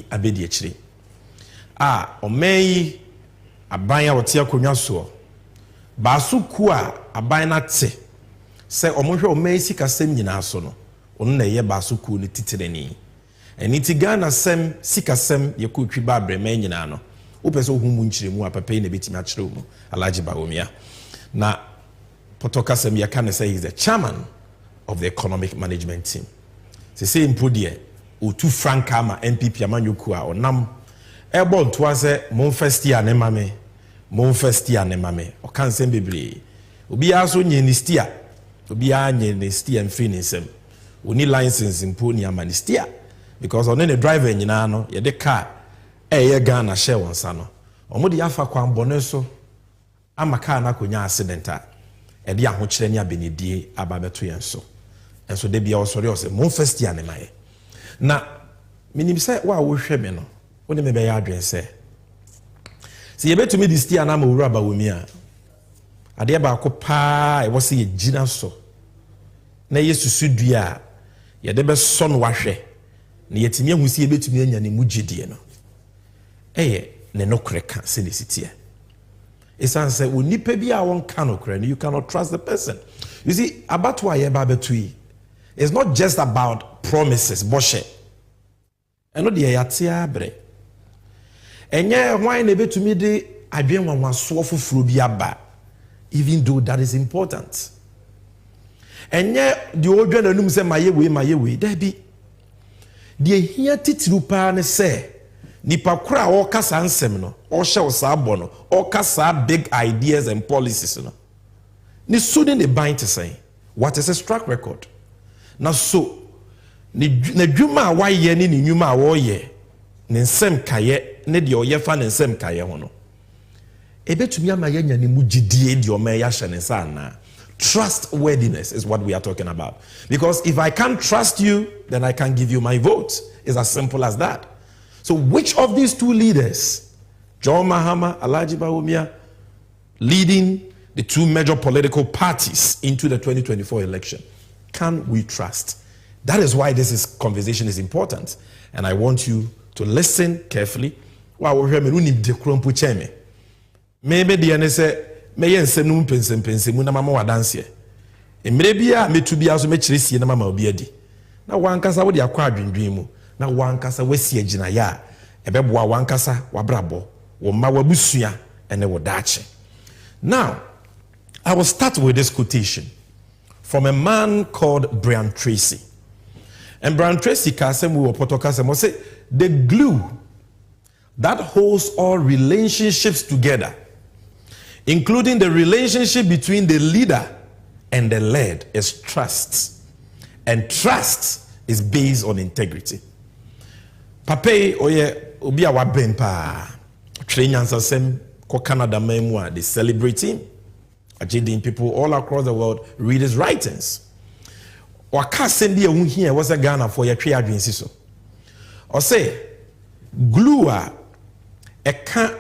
abedi akyire omeyi aban a wote akonwa so baaso ku a aban na te se omohwe omeyi sikasem nyina so no ono na ye baaso ku ne titireni eni ti Ghana sem sikasem ye ku twi ba brema nyina no wopese ohumu nkyiremu apapai na betimi akyere mu Alhaji BAWUMIA na potoka sem ye can say he's the chairman of the economic management team say improdie otu franka ma MPP amanyoku a onam ebon to ase mon first year ne mame o kan sem bebre obi aso nye ni stia obi anye ni stia mfiri ni nsem oni license mpo ni amanistia because on the driver nyina no ye de car ye Ghana share wonsa no omode yafa kwan bone so ama car na konya accident a e de ahokyere ni abenedie ababeto yen so enso de bia osori o se mon first year ne maye na minim se wa wo hwe me no woni me be ya adwen se ye betumi di stia na ma wura BAWUMIA ade ba ko pa e wo se ye gina so na yesusu dua ye de be so no wahwe na yetimi ahu se ye betumi anya ne mugidie no ne nokreka se ne sitie esan se onipa bi a won kanokre you cannot trust the person. You see about why ye ba betui it's not just about promises boshe eno de yate abre enye hwan na betumi de adwen wanwaso foforo bi aba even though that is important enye de odwan anum se mayewe da bi de hia titiru pa ne se nipa kura o kasa nsem no o hye o sa abo no o kasa big ideas and policies no ni sudden the bind to say what is a track record na so na dwuma a waye ni nyuma a wo ye ne nsem kaye ne de oye fa ne nsem kaye ho no ebetumi ama yanya ne mugidie de o ma ya hye ne sa na. Trustworthiness is what we are talking about, because if I can't trust you, then I can't give you my vote. It's as simple as that. So which of these two leaders, John MAHAMA, Alhaji BAWUMIA, leading the two major political parties into the 2024 election, can we trust? That is why this conversation is important, and I want you to listen carefully. Maybe the NSA me yensem no pensem na mama wadanse emre bia metu bia so me kyeresi na mama obi adi na wankasa wo de akwa adwendwen mu na wankasa wasi agina ya ebeboa wankasa wabrabo wo ma wabusua ene wo daache. Now I will start with this quotation from a man called Brian Tracy. And Brian Tracy kasem we opotoka sem say the glue that holds all relationships together, including the relationship between the leader and the led, is trust. And trust is based on integrity. Pape oye obi awa bempa trainyansa sem ko Canada memwa they celebrate him. Ajidin people all across the world read his writings. Waka sendi ehun here was a Ghana for your three adwensi so. Or say glue a can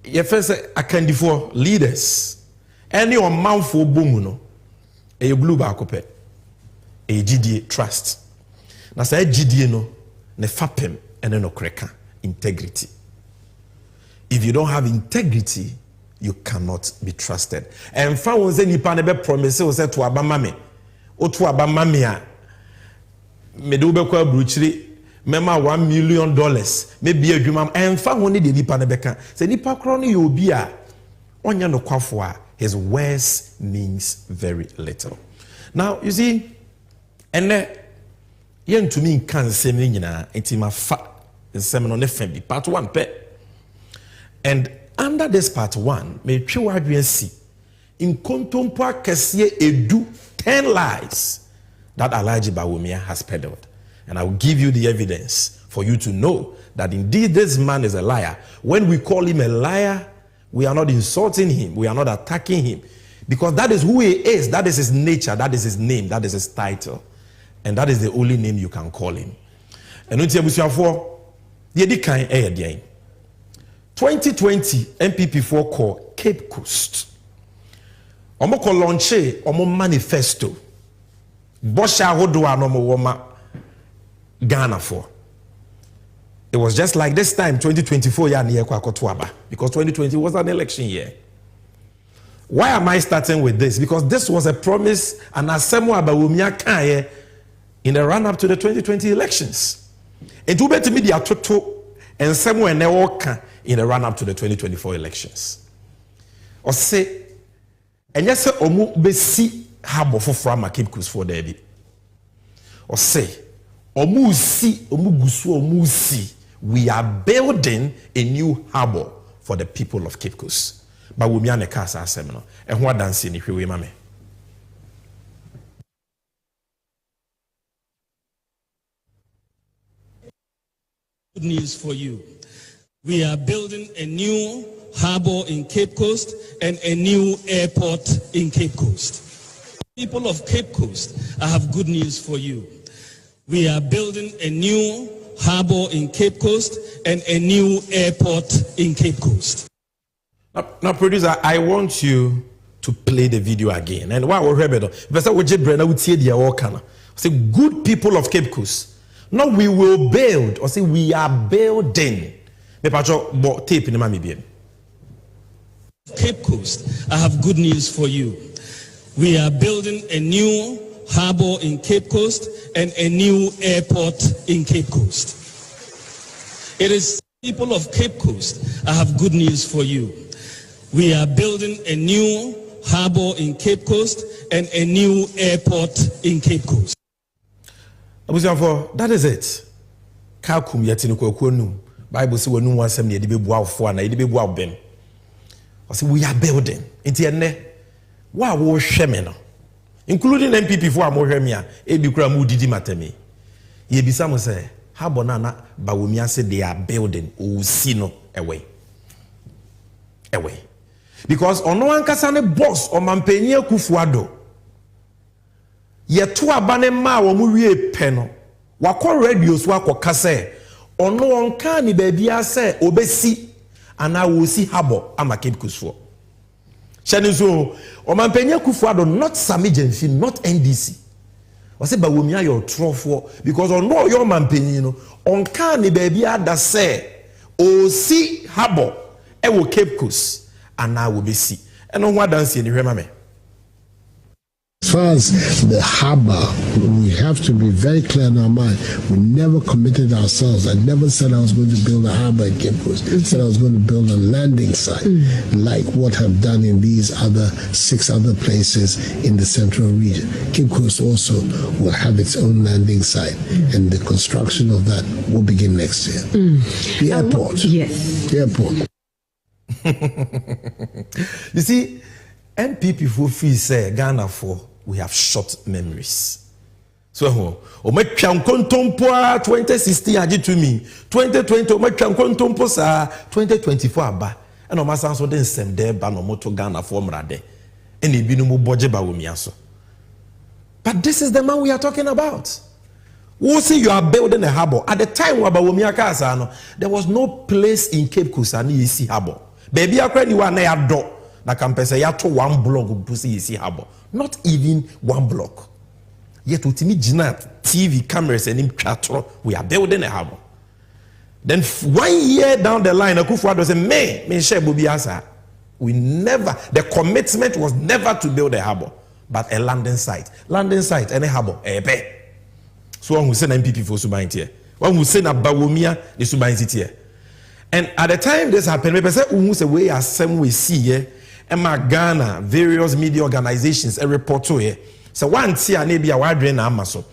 ye first akandifo leaders any on manfo bomu no e blue ba akopɛ e gidie trust na say gidie no ne fapem ene no kreka integrity. If you don't have integrity, you cannot be trusted. And fa won say nipa ne be promise o say to abama me o to abama me a me do be kwa bruchiri mema $1 million maybe adwuma emfa ho ne de nipa ne beka se nipa kro no yobi a onya no kwafo a his words means very little. Now you see ene yentumi nkan nsem ne nyina entima fa nsem no ne fa bi part 1 pe. And under this part 1 me twe wadwen si in kontompo akese edu 10 lies that Alhaji BAWUMIA has peddled. And I will give you the evidence for you to know that indeed this man is a liar. When we call him a liar, we are not insulting him. We are not attacking him. Because that is who he is. That is his nature. That is his name. That is his title. And that is the only name you can call him. And 2020 MPP4 call Cape Coast. Omo ko launche omo manifesto. Bosha hodo anomo woma Ghana for It was just like this time, 2024 year because 2020 was an election year. Why am I starting with this? Because this was a promise and Asemwa BAWUMIA Kanye in the run-up to the 2020 elections. It will be to me the atoto and somewhere never in the run-up to the 2024 elections. Or say, and yes, omu besi habo for frama Cape Coast for Debbie. Or say, omu si, we are building a new harbor for the people of Cape Coast. BAWUMIA ne kasa asem and what dancing if you mame. Good news for you. We are building a new harbor in Cape Coast and a new airport in Cape Coast. People of Cape Coast, I have good news for you. We are building a new harbor in Cape Coast and a new airport in Cape Coast. Now, producer, I want you to play the video again. And why we're able to say, good people of Cape Coast. Now we will build, or say we are building. Tape in Cape Coast, I have good news for you. We are building a new harbor in Cape Coast and a new airport in Cape Coast. It is people of Cape Coast, I have good news for you. We are building a new harbor in Cape Coast and a new airport in Cape Coast. That is it. Kalkum yetinu kwakunu. Bible say wonu wansem ne de bebu awfo na de bebu awbem. I say we are building. Enti enne wa wo hwe me no. Including MPP for amohwe me a e bi kura mu didi matami. Ye bisa mo say harbor na BAWUMIA say they are building o si no away. Because ono ankasa ne boss o mampanyi Akufuado yeto abane ma wo mu wie pe no wakọ radio so akọka se ono onka ni baabia se obesi ana wo si harbor ama Cape Coast for shani so o mampanyi Akufuado not Samijenfi not NDC o se BAWUMIA your trofo because ono your mampanyi no onka ni baabia da se o si harbor e wo Cape Coast and now will be see. And on what dance in remember. As far as the harbor, we have to be very clear in our mind. We never committed ourselves. I never said I was going to build a harbor in Cape Coast. I said I was going to build a landing site, like what I've done in these 6 other places in the central region. Cape Coast also will have its own landing site, and the construction of that will begin next year. The airport. Yes. The airport. You see, MPP for free say Ghana for we have short memories. So, o me twan kontompo 2016 age to me 2020 o me twan kontompo sa 2024 aba and o ma san so den sem de ba no moto Ghana for mrade and e bi no mo boje BAWUMIA so. But this is the man we are talking about. We see you are building a harbor. At the time where BAWUMIA kasa no, there was no place in Cape Coast and you see harbor. Baby akwa ni wa na ya do na kampese ya to 1 block pusi you see harbor. Not even 1 block. Yet utimi jina TV cameras and chatro we are building a harbor. Then 1 year down the line Akufuado say me share bobi asa. We never, the commitment was never to build a harbor but a landing site. Landing site and a harbor ebe. So one who say MPP for Subaintie. One who say na BAWUMIA the Subaintie. And at the time this happened, we say who say we are some we see here, and Ghana, various media organizations, a report to here. So one tia maybe a wide range Amazon.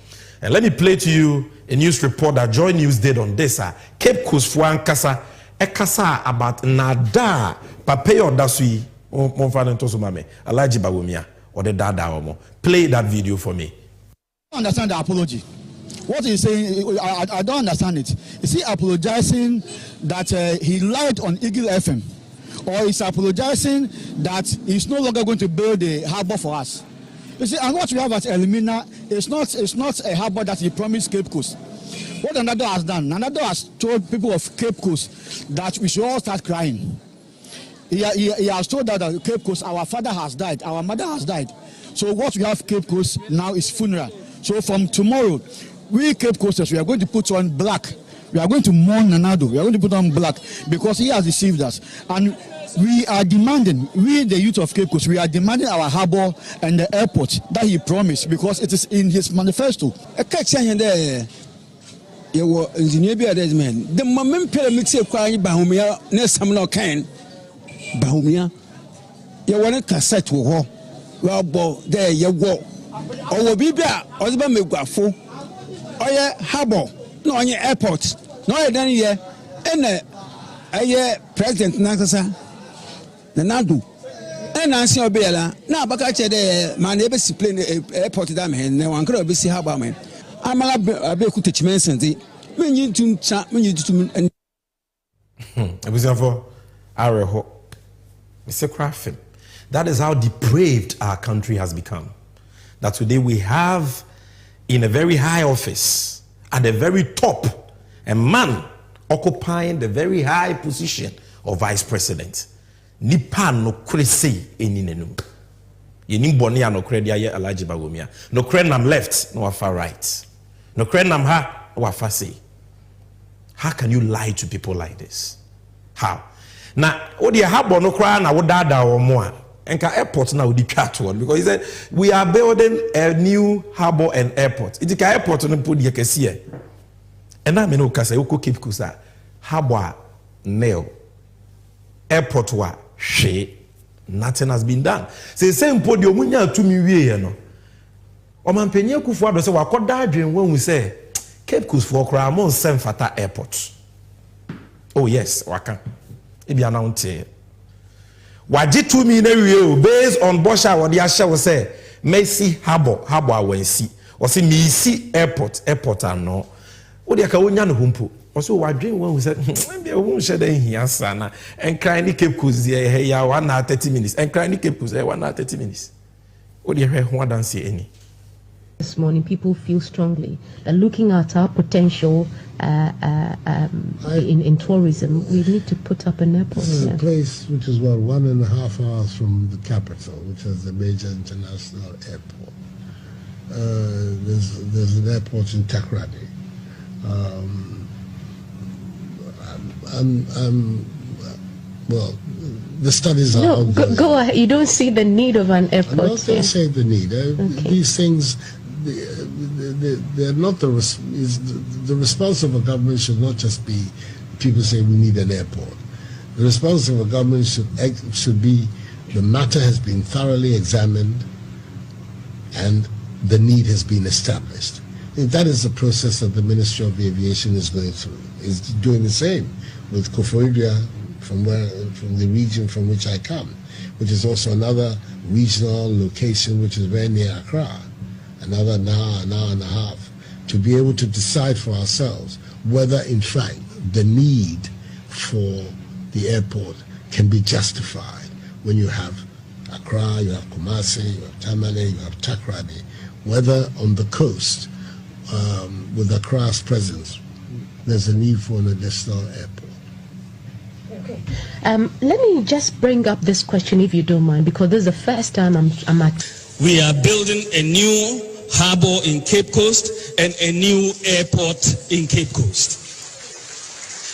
And let me play to you a news report that Joy News did on this. Cape Coast for Kasa, a kasa about nada papayo dasui. Mon father to Sumame, Alaji BAWUMIA or the dada omo. Play that video for me. I don't understand the apology. What he's saying, I don't understand it. Is he apologizing that he lied on Eagle FM? Or is apologizing that he's no longer going to build a harbor for us? You see, and what we have at Elimina is not a harbor that he promised Cape Coast. What Nanado has done, Nanado has told people of Cape Coast that we should all start crying. He has told that Cape Coast, our father has died, our mother has died. So what we have Cape Coast now is funeral. So from tomorrow, we Cape Coasters, we are going to put on black. We are going to mourn Nanado. We are going to put on black because he has deceived us. And we are demanding, we the youth of Cape Coast, we are demanding our harbour and the airport that he promised because it is in his manifesto. The moment pyramid say BAWUMIA next time no kind BAWUMIA you want a cassette wo well there you go or bibia or the megwafo or ye harbour no on your airport no then ye and president Nakasa Nanadu and Nancy Obela now bakache de man ebe plane airport that man na wan kra be si harbour man amala be ku techimen sente men yin tum cha men yin tum Ebusiafo areho Mr. Crafton. That is how depraved our country has become. That today we have in a very high office at the very top a man occupying the very high position of vice president. Nipa no krese eninenum. Yenim boni ya no kredi ya Alhaji BAWUMIA. No krenam left, no wafa right. No krenam ha, no wafa say. How can you lie to people like this? How? Now, what you have no cry na what dada or more. Enka airport now would cut one because he said we are building a new harbour and airport. It's a airport on put the and I mean no kasa you Cape Coast harbour nail airport wa she nothing has been done. Say same podium munya to me we no. Omanpenye Kufuor say wa koda adwen when we say Cape Coast for kra mon sem fata airport. Oh yes, waka. Ebi announce. Waji 2 million based on Bosha what the shall say Messi harbour wensi. Or say Misi airport no. What the kawonya no humpo. Also wadwen when we said maybe won't share in here sana and cry ni Cape Coast here ya 1 hour 30 minutes and cry ni Cape Coast 1 hour 30 minutes. What the hell one dance any. This morning, people feel strongly that looking at our potential in tourism, we need to put up an airport. A place which is 1.5 hours from the capital, which is the major international airport. There's an airport in Takoradi. Well, the studies are ongoing. Go ahead. You don't see the need of an airport. I'm not going to say the need. These things, they're not the response of a government should not just be people say we need an airport. The response of a government should be the matter has been thoroughly examined and the need has been established. And that is the process that the Ministry of Aviation is going through. Is doing the same with Koforidua from the region from which I come, which is also another regional location which is very near Accra, another an hour and a half, to be able to decide for ourselves whether in fact the need for the airport can be justified when you have Accra, you have Kumasi, you have Tamale, you have Takoradi, whether on the coast with Accra's presence there's a need for an additional airport. Okay. Let me just bring up this question, if you don't mind, because this is the first time I'm at. We are building a new harbour in Cape Coast and a new airport in Cape Coast.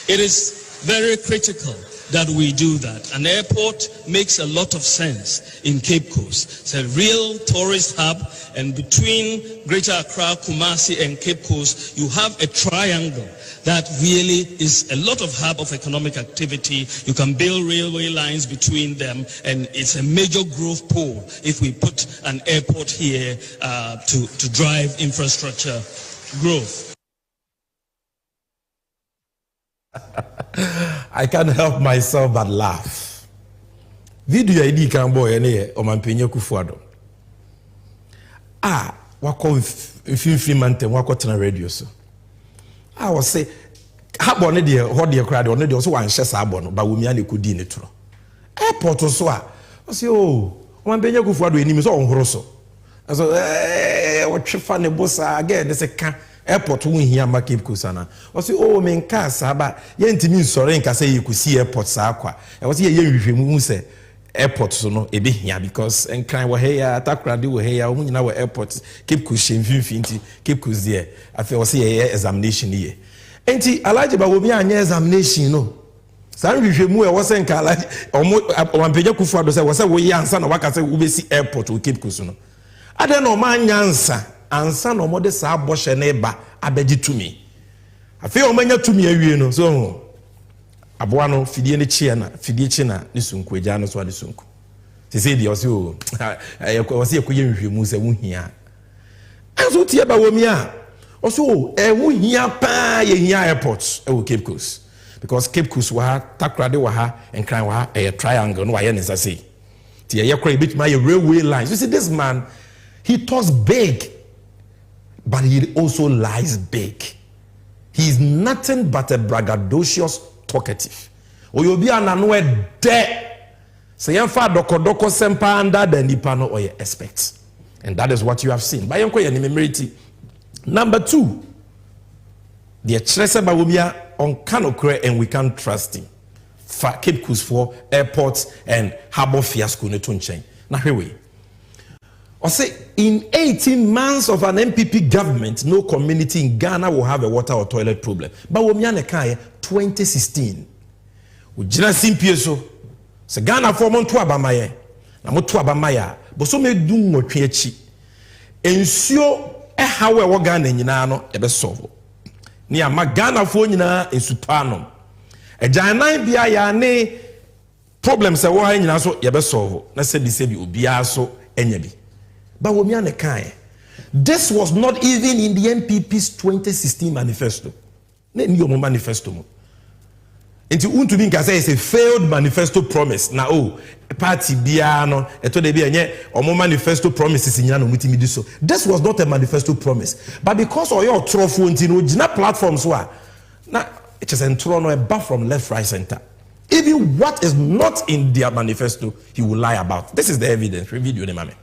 It is very critical that we do that. An airport makes a lot of sense in Cape Coast. It's a real tourist hub, and between Greater Accra, Kumasi, and Cape Coast, you have a triangle that really is a lot of hub of economic activity. You can build railway lines between them, and it's a major growth pole if we put an airport here to drive infrastructure growth. I can't help myself but laugh. Video ID can boy any Omanpenye Kufuor. Wako if mante wako tena radio so. I was say habo ne de ho de crowd on de so wan hye sa abo no BAWUMIA le kodi ne tro. Airport so I say Omanpenye Kufuor enim so onhoro so. So what fa ne bossa again they say ka airport won hia ma Cape Coast na o say men ka sa ba ye ntimi nsore nka say you could see airport sa akwa e was ye hwehwemu hu say airport so no ebe hia because enkran wo heya takrade wo heya omu nyina wo airport Cape Coast shemfinfinti Cape Coast there afi wo say examination here enti Alhaji BAWUMIA anya examination no san hwehwemu e wo say nka Alhaji omampenya kufu ado say wo say wo yi ansa na waka say wo besi airport wo Cape Coast no ade no ma anya ansa na omode sa aboshe na eba abegi tumi afi o manya tumi awie no so aboa no fidie ne chie na fidie chi na ne sunku agya no so ade sunku se se di o se o ekoye nhwemu se wo hia anso tie BAWUMIA o so wo hia pa ye hia airport e wo Cape Coast because Cape Coast wa takrade wa ha enkran wa a triangle no wa ye nsa sei tie ye kora bit my railway lines. You see this man, he talks big but he also lies big. He is nothing but a braggadocious talkative. Oyobi ananwe de. Say yemfa dokodoko sempa under the nipano or your expect. And that is what you have seen. By memory. Number 2. The Trustworthiness BAWUMIA on Kanokre and we can't trust him. Cape Coast for airports and harbor fiasco ne tunchen. Now here we. Or say in 18 months of an MPP government, no community in Ghana will have a water or toilet problem. BAWUMIA ne kaya 2016. Ujina simpieso. Se Ghana for montu abamaye. Na montu abamaya. Boso me dung motwechi. Ensio hawe wo Ghana nyina no ebe solve. Ni ama Ghana fo nyina esupano. Ejanan bia ya ne problems e wo ha nyina so ye be solve. Na se bi obia so enya bi. BAWUMIA ne kan. This was not even in the NPP's 2016 manifesto. Ne ni omo manifesto mo. Enti untumi nka say it's a failed manifesto promise. Na party bia no eto de bia enye omo manifesto promises nyina no mutimi di so. This was not a manifesto promise. But because of your trofo enti no gina platforms wa na it is entro no eba from left right center. Even what is not in their manifesto he will lie about. This is the evidence. Video ne mame.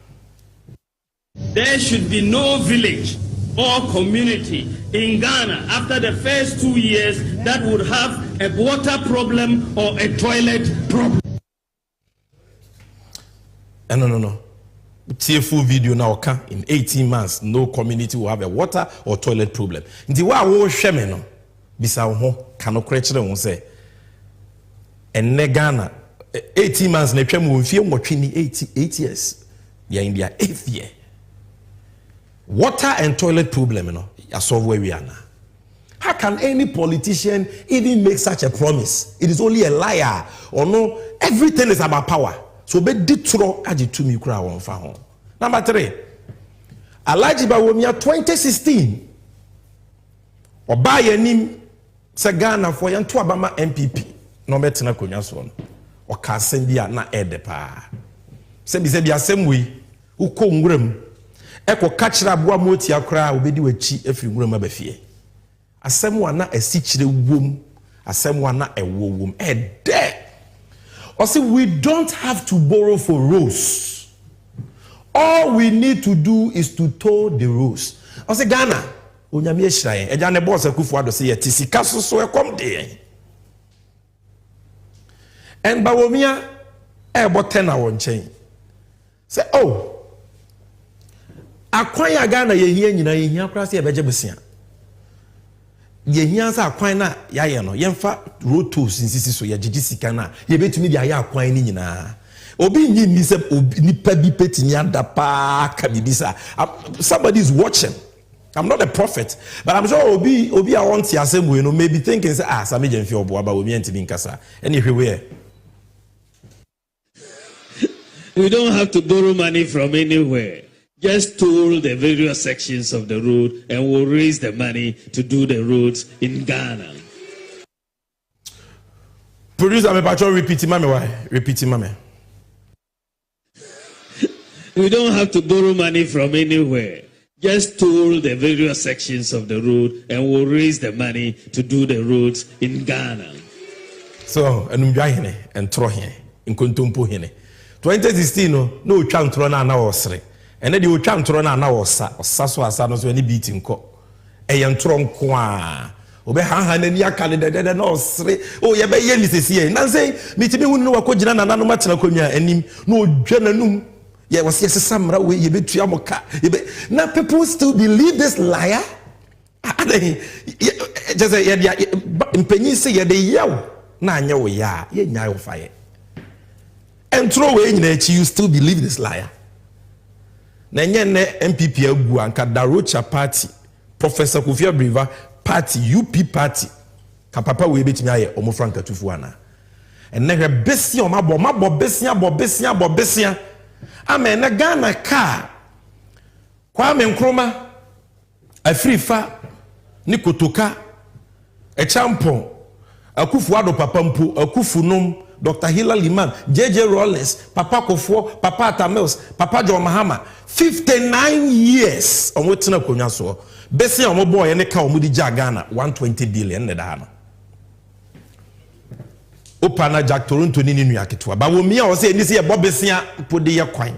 There should be no village or community in Ghana after the first 2 years that would have a water problem or a toilet problem. No. Full video now can in 18 months no community will have a water or toilet problem. Nti wa wo hweme no bisa ho kanokre kire won say enne Ghana 18 months na twam won fie nwotwe ni 8 years. They are in their 8th year. Water and toilet problem, you solve where we are now. How can any politician even make such a promise? It is only a liar. Or no, everything is about power. So be ditro aji to me kura won fa ho. Number 3. Alhaji BAWUMIA 2016. Oba yanim se Ghana for yan to abama MPP. No betena konwa so no. O ka asem bia na ede pa. Se bi asem wi ukọ nwuram. Eko kachira aboa moti akra obedi wachi afiri nwuram abafie. Asem wa na asichire wom, asem wa na ewo wom. Ede. Or say we don't have to borrow for roads. All we need to do is to tow the roads. Or say Ghana, onyame ehira eja ne boss akufu ado say yeti sika so ekom de. And BAWUMIA ebo 10 awon chen. Say akwan ya Ghana yehia nyina yehia kra se ebeje besia. Yehia sa akwan na yaye no yemfa road tolls nsisi so ye gigi sika na ye betumi dia ya akwan ni nyina. Obi nyi ni se nipa bi petini anda pa ka bibisa. Somebody is watching. I'm not a prophet, but I'm sure obi I want to asem we no maybe thinking say same je mfi obo aba obi ntimi nkasa. Anywhere. We don't have to borrow money from anywhere. Just toll the various sections of the road and we'll raise the money to do the roads in Ghana. Producer, me patron repeat mame why? Repeat mame. We don't have to borrow money from anywhere. Just toll the various sections of the road and we'll raise the money to do the roads in Ghana. So, enumdwa hene, entro hene, nkontompo hene. 2016 no twa ntro na osre. Ene de otwa ntro na osa so asa no so ani beat nko. Eye ntro nko a obe han ani aka de no sre o ye be ye ni sese na say mitimi hu no wakogina nananom atena konwa anim na odwa nanum ye was yes samra we ye betua moka na people still believe this liar just say ye mpanyi say ye de yaw na anya wo ya ye nya wo faye and throw away nyina echi you still believe this liar na nye ne MPP agu anka Darocha party Professor Kofi Abriva party UP party ka papa we betimi aye omo franka tufu ana enne hwe besia o mabo besia amen na Ghana ka Kwame Nkrumah Afrifa ni Kotoka Echampon Akufo-Addo papa mpo Akufunum Dr. Hilal Liman, JJ Rollins, Papa Kofo, Papa Tamils, Papa John Mahama, 59 years. On what tina konya so. Besi on boy ene ka omudi Ghana 120 billion ne da no. Opana Jack Toronto ni ninu yaketwa. BAWUMIA o say ni say bobesia pode ye kwan.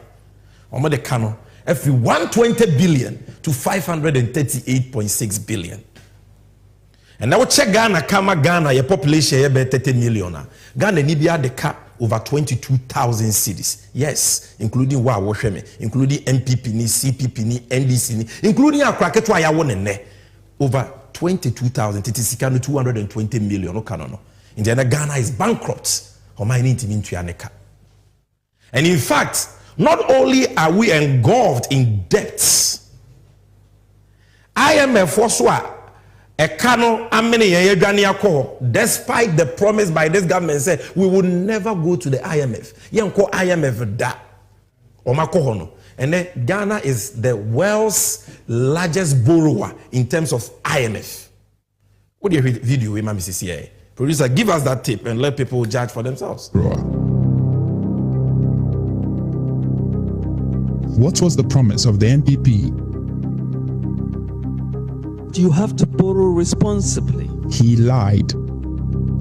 Omo de ka no every 120 billion to 538.6 billion. And now check Ghana, Ghana, your population here be 30 million. Ghana ni bia de ka over 22,000 cities. Yes, including wa wohweme, including MPP ni, CPP ni, NDC ni, including akraketwa ya won ne. Over 22,000, it is 220 million no kanono. In the Ghana is bankrupt. And in fact, not only are we engulfed in debts, IMF also despite the promise by this government say we will never go to the IMF. IMF da. And then Ghana is the world's largest borrower in terms of IMF. What do you read video with MCCA? Producer, give us that tip and let people judge for themselves. What was the promise of the NPP? You have to borrow responsibly. He lied.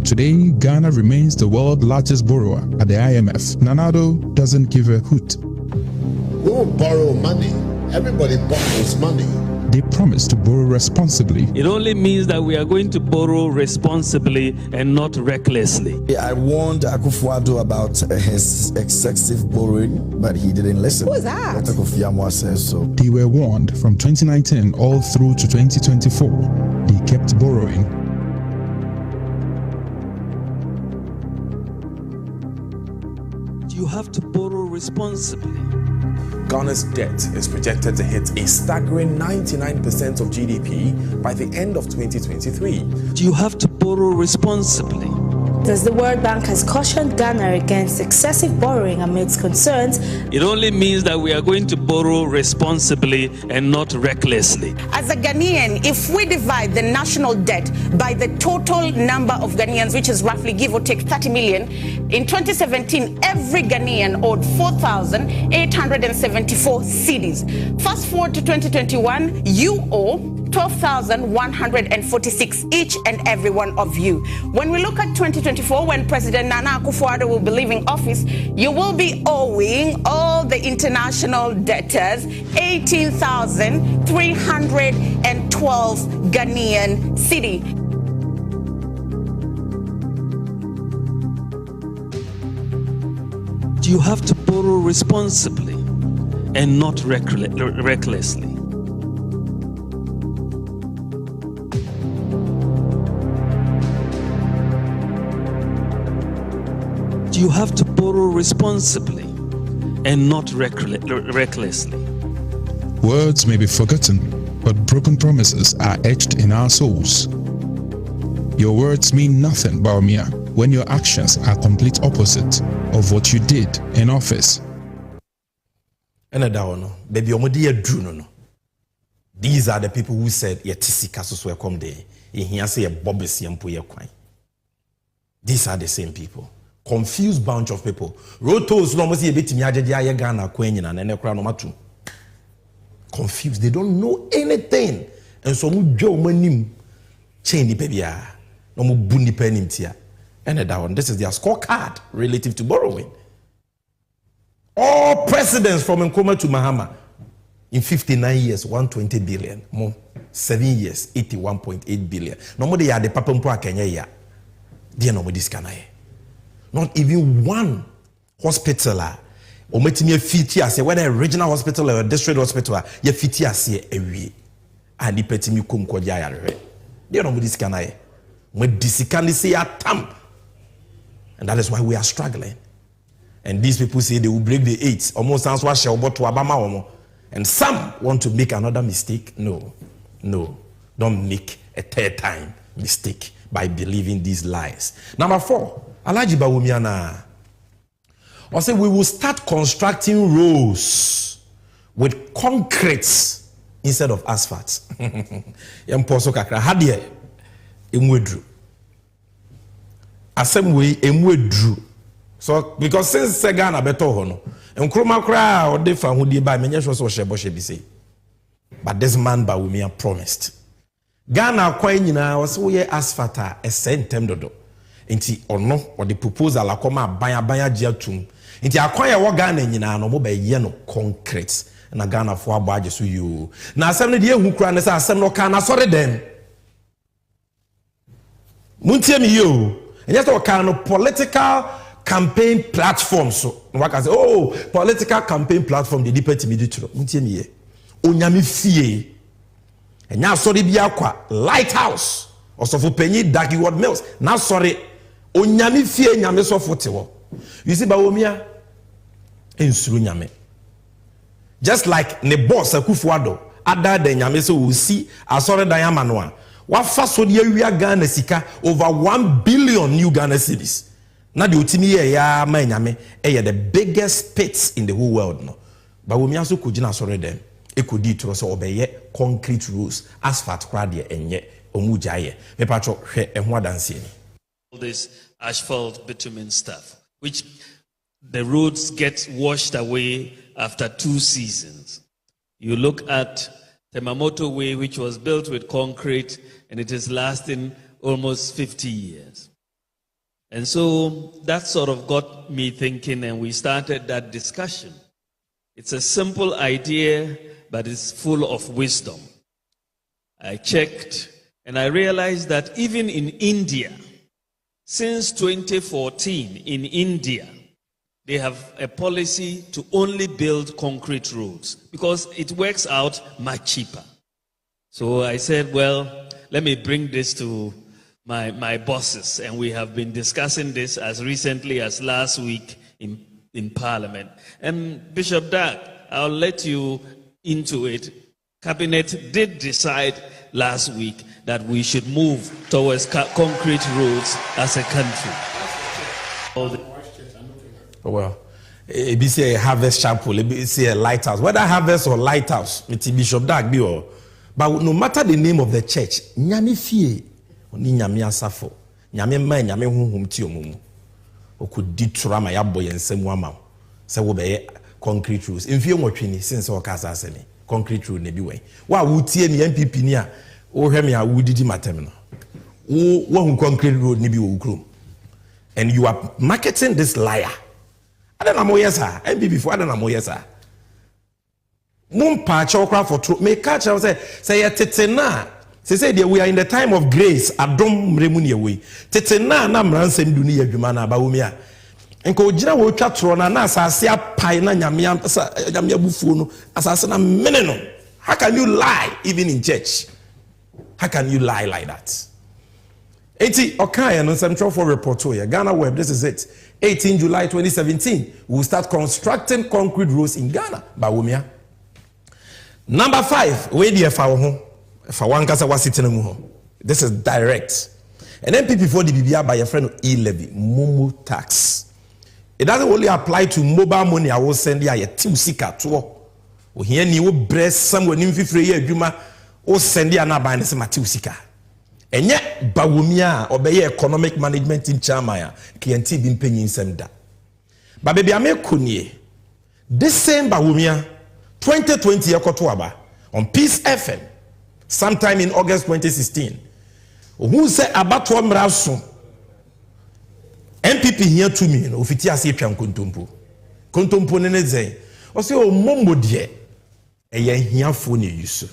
Today, Ghana remains the world's largest borrower at the IMF. Nanado doesn't give a hoot. We won't borrow money. Everybody borrows money. They promised to borrow responsibly. It only means that we are going to borrow responsibly and not recklessly. I warned Akufo-Addo about his excessive borrowing, but he didn't listen. Who was that? Dr. Kofi Amwa says so. They were warned from 2019 all through to 2024. They kept borrowing. You have to borrow responsibly. Ghana's debt is projected to hit a staggering 99% of GDP by the end of 2023. You have to borrow responsibly. Thus, the World Bank has cautioned Ghana against excessive borrowing amidst concerns. It only means that we are going to borrow responsibly and not recklessly. As a Ghanaian, if we divide the national debt by the total number of Ghanaians, which is roughly give or take 30 million, in 2017, every Ghanaian owed 4,874 cedis. Fast forward to 2021, you owe 12,146 each and every one of you. When we look at 2024, when President Nana Akufo-Addo will be leaving office, you will be owing all the international debtors 18,312 Ghanaian cedi. You have to borrow responsibly and not recklessly. You have to borrow responsibly and not recklessly. Words may be forgotten, but broken promises are etched in our souls. Your words mean nothing, BAWUMIA, when your actions are complete opposite of what you did in office. These are the people who said, these are the same people. Confused bunch of people. Confused. They don't know anything. And so this is their scorecard relative to borrowing. All presidents from Nkrumah to Mahama, In 59 years, 120 billion. More 7 years, 81.8 billion. No more they are the papa mpo Kenya ya. They no more this kana. Not even one hospital. Ometimi fiti ase whether a regional hospital or a district hospital, ye fiti ase ewie. And the petimi kum kwa jaya. They no more this kana. We disikani say atam. And that is why we are struggling. And these people say they will break the 8. Almost sounds what shall to Obama. And some want to make another mistake. No. Don't make a third time mistake by believing these lies. Number 4, Alhaji BAWUMIA na. I say we will start constructing roads with concrete instead of asphalt. Yamposo kakra hadie emwedru. Assembly emwedru. So because since Ghana beto hono, nkroma kra o de fa hudi ba menye so shebo shebi say. But this man BAWUMIA promised. Ghana kwan nyina was we asphalt a sentem dodo. Nti ono o the proposal akoma ban giatum. Nti akwan ya wo Ghana nyina no mo ba ye no concrete. Na Ghana fo agbaje so you. Na asem ne de ehu kra ne say asem no ka na sori dem. Muntie mi yo. Enye so ka no political campaign platform so what can say political campaign platform the depend immediately muntie me ye onyame fie enya sorry bia kwa lighthouse osofo panyi dagi word mills na sorry onyame fie nyame sofo tewo you see BAWUMIA ensuru nyame just like ne boss Akufuado ada de nyame so we see asore dan amano a wa fa so de awia Ghana sika over 1 billion new Ghana cedis. Now the ultimate ya manyame the biggest pits in the whole world no. BAWUMIA so kujina sore dem. E kodi tro so obeye concrete roads, asphalt kwade enye omujaye. Me patro hwe ehun adanse ni. All this asphalt bitumen stuff which the roads get washed away after 2 seasons. You look at the Mamoto Way, which was built with concrete and it is lasting almost 50 years. And so that sort of got me thinking, and we started that discussion. It's a simple idea, but it's full of wisdom. I checked, and I realized that even in India, since 2014 in India, they have a policy to only build concrete roads because it works out much cheaper. So I said, well, let me bring this to my bosses, and we have been discussing this as recently as last week in Parliament. And Bishop Dag, I'll let you into it. Cabinet did decide last week that we should move towards concrete roads as a country. Well, it be say a harvest chapel, it be say a lighthouse. Whether harvest or lighthouse, it's Bishop Dag be all. But no matter the name of the church, nyame fie, oni nyame asafo, nyame man, nyame honhom ti omumu. Okudi trama ya boy ensemu ama. Se wo be concrete roads. Mfie nwotwe since o kasa asemi. Concrete road ne bi wen. Wa wutie ni MPP ni a wo hwe me a wudidi matem no. Wo hu concrete road ne bi wo ukrom. And you are marketing this liar. Adana mo yesa, MPP for adana mo yesa. Mumpa chokra for true. Me catch say tetena. Say we are in the time of grace. Adom mremuni we. Tetena na mransem duni adwuma na BAWUMIA. Enko ojina wo twa tro na asase apai na nyame bufuo no asase na mene no. How can you lie even in church? How can you lie like that? 80 okay and Central for report here. Ghana Web, this is it. 18 July 2017, we will start constructing concrete roads in Ghana. BAWUMIA. Number 5, where the Fawankasa was sitting in. This is direct. And then people for the BBR by a friend e-levy, Mumu tax. It doesn't only apply to mobile money. I will send you a team seeker to. We hear you breast somewhere in 50 years, Juma, or send you an abandoned Matthew seeker. And yet, BAWUMIA obey economic management in Chamaya, KNT been paying some da. But baby, I make kunye. This same BAWUMIA, 2020 Yakotuaba, on Peace FM, sometime in August 2016, who said about 12 mraso, MPP here to me, Ufitia Sipian Kuntumpu. Kuntumpu Neneze, or say, oh, Mombo dear. hiafo ne yusu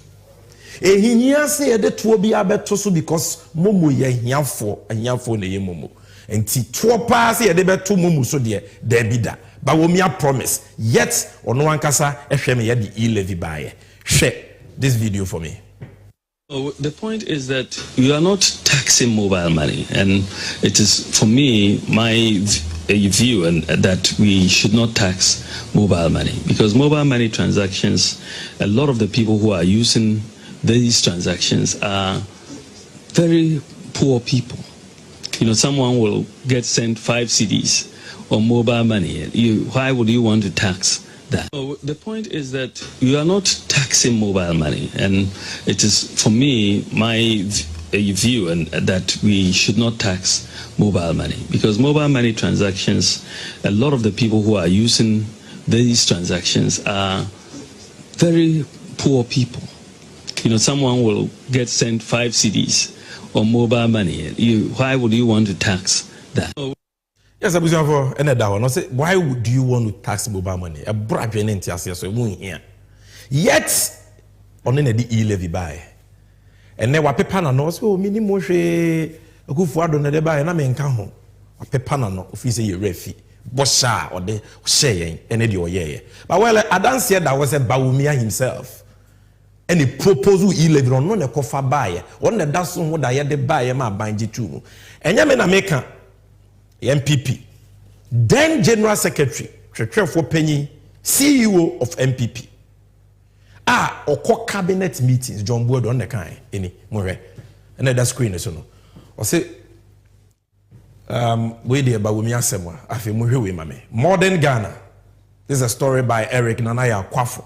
ehihia se ye de to bi abeto so because momo ye hiafo ne ye momo enti to pa se ye de beto momo so de da BAWUMIA promise yet ono ankasa ehwe me ye de e-levy bae share this video for me. Oh, the point is that you are not taxing mobile money, and it is for me my view and that we should not tax mobile money, because mobile money transactions, a lot of the people who are using these transactions are very poor people. You know, someone will get sent 5 CDs on mobile money. Why would you want to tax that? Oh, the point is that you are not taxing mobile money, and it is for me my view and that we should not tax mobile money, because mobile money transactions, a lot of the people who are using these transactions are very poor people. You know, someone will get sent 5 CDs on mobile money. Why would you want to tax that? Yes, I was for another one. I say, why would you want to tax mobile money? A brand new so here. Yet, on the e-levy buy. And then what paper no so minimum she akufuado na de buy na me nka ho. What paper no office ye refi. Bosha or de share and de oye. But well, Adan said that was a BAWUMIA himself. And he proposal e-levy on no kofa buy. On the that's what I had the buy ma banji tu. And ya me na make MPP, then General Secretary, for Penny, CEO of MPP. Or cabinet meetings, John Boyd on the kind, any more. Another screen is no. Or say, we dear BAWUMIA Semwa, I feel more mame. Modern Ghana. This is a story by Eric Nanaya Kwafo.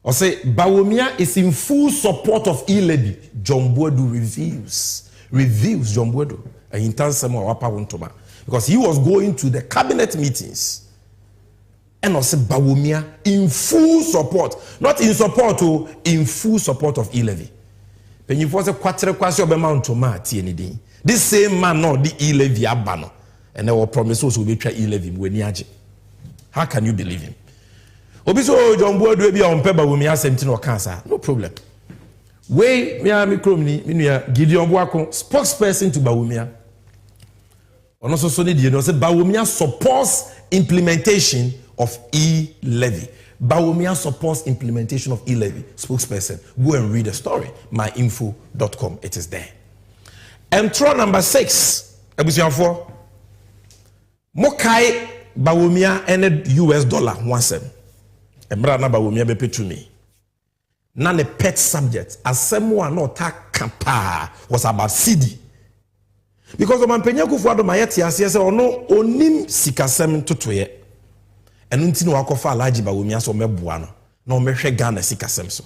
Or say, BAWUMIA is in full support of e-levy. John Boyd reviews John Boyd. Because he was going to the cabinet meetings and also BAWUMIA in full support, not in support, in full support of e-levy. When you force a quarter question amount to anything, this same man not the e-levy abano, and our promises will be try e-levy when yaji. How can you believe him? Obiso John Boyd will be on BAWUMIA Masemtvgh or cancer, no problem. We Gideon Boako, spokesperson to BAWUMIA. And also BAWUMIA supports implementation of e-levy. BAWUMIA supports implementation of e-levy. Spokesperson. Go and read the story. myinfo.com. It is there. And throw number 6. Ebusianfo. Mokai BAWUMIA and US dollar 17. Embrana BAWUMIA bepe to me. None a pet subject. As someone not kapa was about CD. Because the man penya kufuado mayeti asiyese ono onim sikasem totoye. Enu nti no akofa alaji BAWUMIA so meboa no. Na omehwe Ghana sikasem so.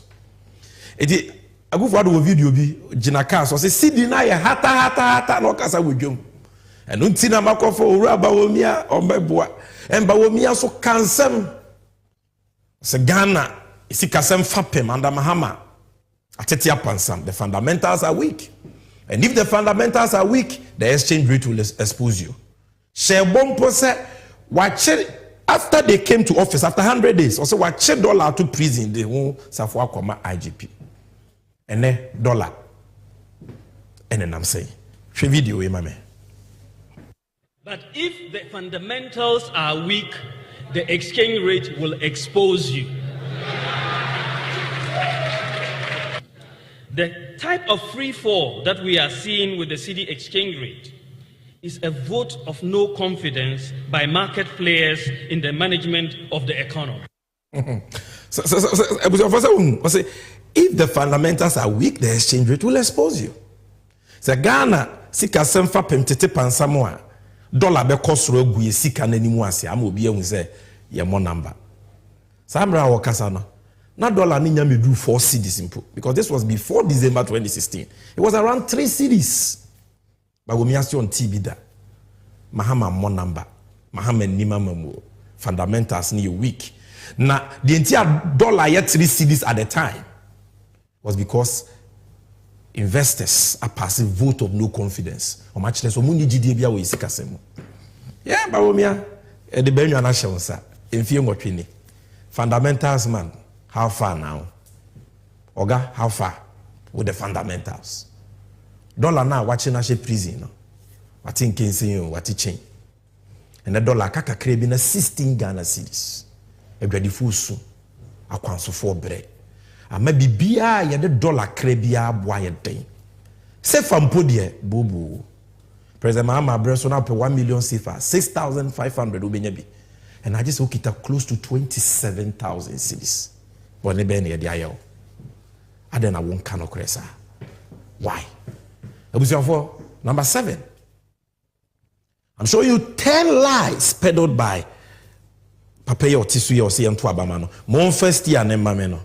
Edi akufuado wo video bi jinaka so se CD na ye hata no kasa wodwom. Enu nti na makofa owura BAWUMIA omeboa. En BAWUMIA so kansem se Ghana sikasem fapem under MAHAMA. Ateti apansam. The fundamentals are weak. And if the fundamentals are weak, the exchange rate will expose you. Shebompo said, watch it after they came to office, after 100 days, also watch $1 to prison, the whole Safwa Koma IGP. And then $1. And then I'm saying, share video, mame. But if the fundamentals are weak, the exchange rate will expose you. The type of free fall that we are seeing with the cedi exchange rate is a vote of no confidence by market players in the management of the economy. So, if the fundamentals are weak, the exchange rate will expose you. So Ghana, sika semfa pemtete pansamoa, dollar be kosro guye sika nanimu ase, amobi ehun say ye mo number. Samra wakasa no. Na dollar ni nyame do 4 cedis simple, because this was before December 2016. It was around 3 cedis. BAWUMIA on TB da. MAHAMA more number. MAHAMA nima mamu. Fundamentals ni weak. Now the entire dollar yet 3 cedis at the time was because investors are passing vote of no confidence. Or much less omuni GDP we sikasemu. Yeah, BAWUMIA the benyu anasha unsa. Enfie ngotwini. Fundamentals man. How far now? Oga, how far with the fundamentals? Dollar now watching a prison. What think saying what teaching? And the dollar kaka krebi na 16 Ghana cedis. Ready full soon. I want so for bread. I may be bia ya the dollar krebia boy day. Say from podie bubu. President Mahama breast on up 1 million CFA, 6,500 ubenyabi. And I just hook it up close to 27,000 cedis. But ne be near the ayo. I then I won't cano cresa. Why? Number 7. I'm showing you 10 lies peddled by Papa or Tisu or Sian Tuabamano. Mon first year name mameno.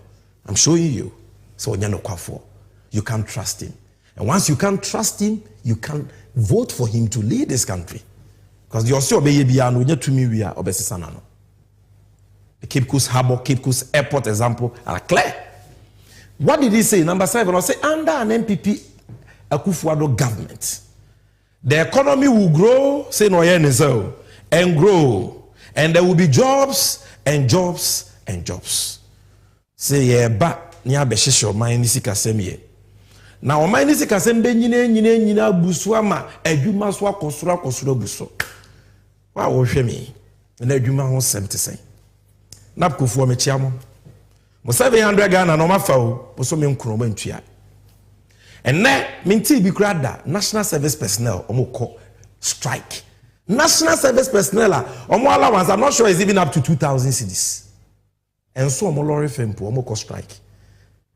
I'm showing you. So you can't trust him. And once you can't trust him, you can't vote for him to lead this country. Because you're sure baby and when you to me we are obesisanano. The Cape Coast Harbour, Cape Coast Airport example are clear. What did he say? Number 7, I'll say under an MPP Akufo-Addo government, the economy will grow, say no and grow. And there will be jobs and jobs and jobs. Say yeah, but nya beshisho my nisika semye. Now my nisika sembe nyina busua ma adwuma so akosoro buso. Wa wo hwe me. Na adwuma ho 70. Na Kufuor me chiamo. Mo 700 Ghana no mafa o, so me nkro ba ntua. And now, minti bi krada national service personnel omo strike. National service personnel omo allowance I'm not sure is even up to 2,000 cedis. And so omo lorry fempo omo strike.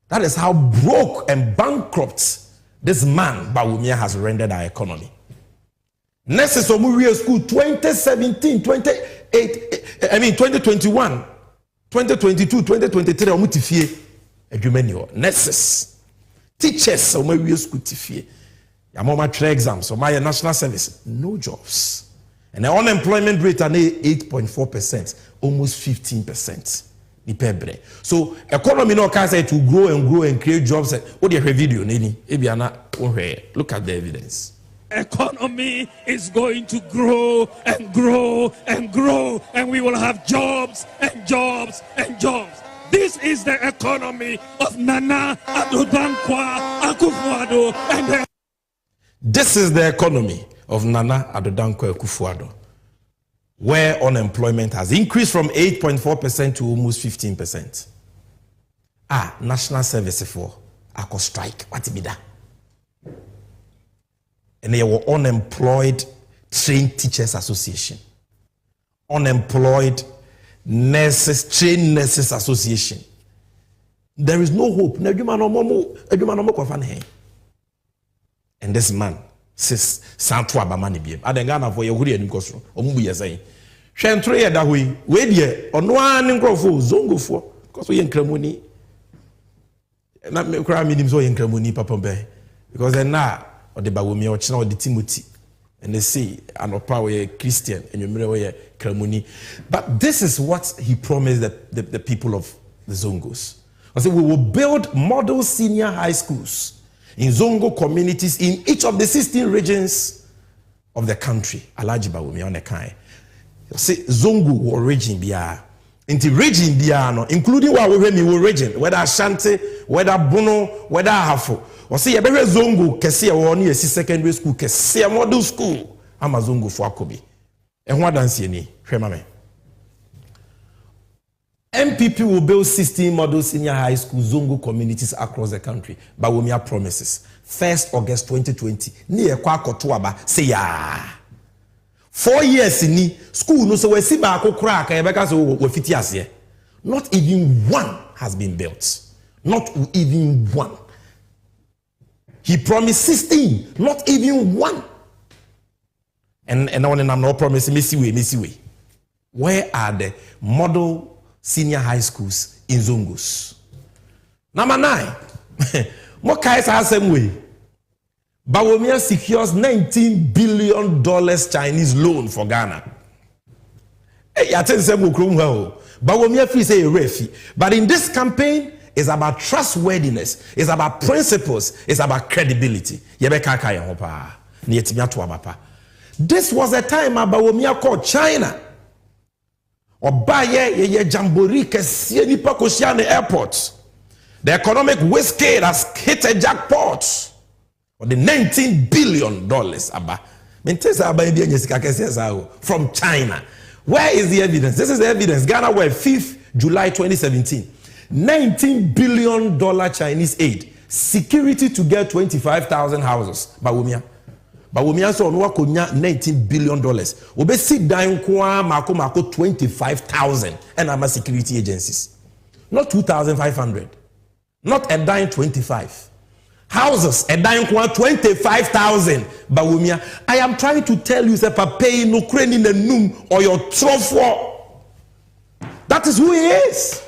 That is how broke and bankrupt this man BAWUMIA has rendered our economy. Next is omo school 2017, 2021, 2022, 2023 omo tifie adwumani Nesses. Teachers, so my school tifie. Yamoma tra exams, so my national service, no jobs. And the unemployment rate are 8.4%, almost 15%. So economy no can say to grow and create jobs. What do you have video? Look at the evidence. Economy is going to grow and grow and grow, and we will have jobs and jobs and jobs. This is the economy of Nana Addo Dankwa Akufo-Addo and This is the economy of Nana Addo Dankwa Akufo-Addo, where unemployment has increased from 8.4% to almost 15%. National service for Ako strike. What be that? And they were unemployed trained teachers association, unemployed nurses, trained nurses association. There is no hope. And this man says, Santua Bamani Biem. Adengana for Yahudi and Kosro, Omuya saying, Shantre Dahui, Wedie, on one in Grofo, Zongo for, because we in Cremoni. Not me cry me so in Cremoni, Papa Bay. Because then now, or the BAWUMIA or China or the Timothy. And they say, I'm a power Christian, and you're Kremuni. But this is what he promised the people of the Zongos. I said, we will build model senior high schools in Zongo communities in each of the 16 regions of the country. Alaji BAWUMIA on the kind. Say, Zongo war region biya. Into region biya, including what we region, whether Ashanti, whether Bono, whether Hafo. Or see a very Zongo kesi one year secondary school kesi model school. I'm a Zongo for Akobi. And what dance ni? MPP will build 16 model senior high school Zongo communities across the country. BAWUMIA promises 1st August 2020. Near Kwakotuaba say ya. 4 years in school no so we see ba ko kra ka ebeka so we fiti ase. Not even one has been built. Not even one. He promised 16, not even one. And I'm not promising missy way. Where are the model senior high schools in Zongos? Number 9. Mokai is the same way. BAWUMIA secures $19 billion Chinese loan for Ghana. Hey, I tell you something. BAWUMIA fee say a refi. But in this campaign, it's about trustworthiness. It's about principles. It's about credibility. This was a time BAWUMIA called China. Obaye ye jamboree kesiye nipa kosia ne airport. The economic whiskey has hit a jackpot of the $19 billion aba. From China. Where is the evidence? This is the evidence. Ghana were 5th July 2017. $19 billion Chinese aid. Security to get 25,000 houses. BAWUMIA so no konya $19 billion. Obe sit down kwa mako 25,000 and ama security agencies. Not 2,500. Not a dime 25. Houses a dime kwa 25,000. BAWUMIA. I am trying to tell you that pay no crane in the noom or your trofo. That is who he is.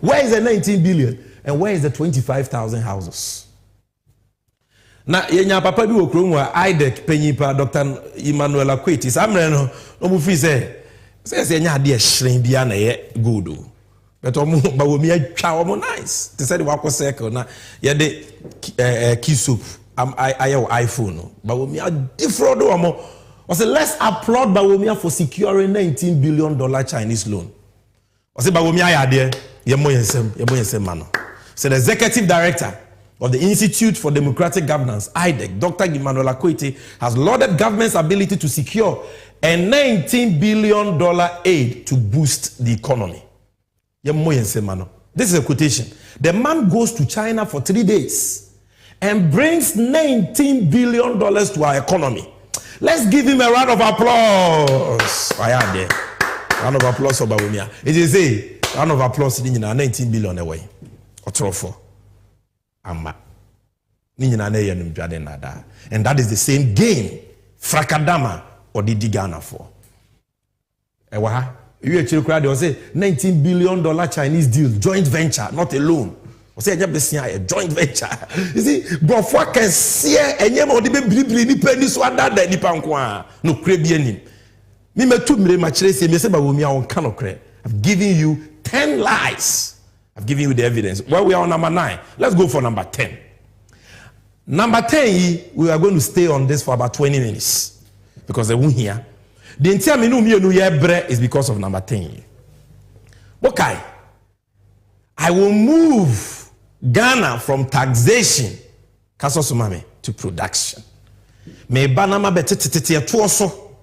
Where is the 19 billion and where is the 25,000 houses? Na yenya papa bi okrom wa IDEC penyipa Dr. Emmanuel Akweti samre no mu fi say yenya ade ehren bia na ye good o but omo BAWUMIA twa omo nice they said wa circle na ye de key soap ayo iPhone no BAWUMIA defraud omo was say let's applaud BAWUMIA for securing $19 billion Chinese loan. Was say BAWUMIA ya de ye moyensem mano. So the executive director of the Institute for Democratic Governance, IDEC, Dr. Emmanuel Akweti, has lauded government's ability to secure a $19 billion aid to boost the economy. This is a quotation. The man goes to China for 3 days and brings $19 billion to our economy. Let's give him a round of applause. Round of applause for BAWUMIA. It is a round of applause in 19 billion away. Otrofo. Amba. And that is the same game Frakadama or Didi Ghana for. Ewaha. You actually cried, they say $19 billion Chinese deal, joint venture, not a loan. I say a joint venture. You see, but for can see and you be penny so that the nipankwa no crebianim. Me me tu me say me say BAWUMIA on cannot cre. I've given you 10 lies. I've given you the evidence. Well, we are on number 9. Let's go for number 10. Number 10, we are going to stay on this for about 20 minutes because they won't hear. The entire menu is because of number 10. Okay. I will move Ghana from taxation to production. Me banama betete so.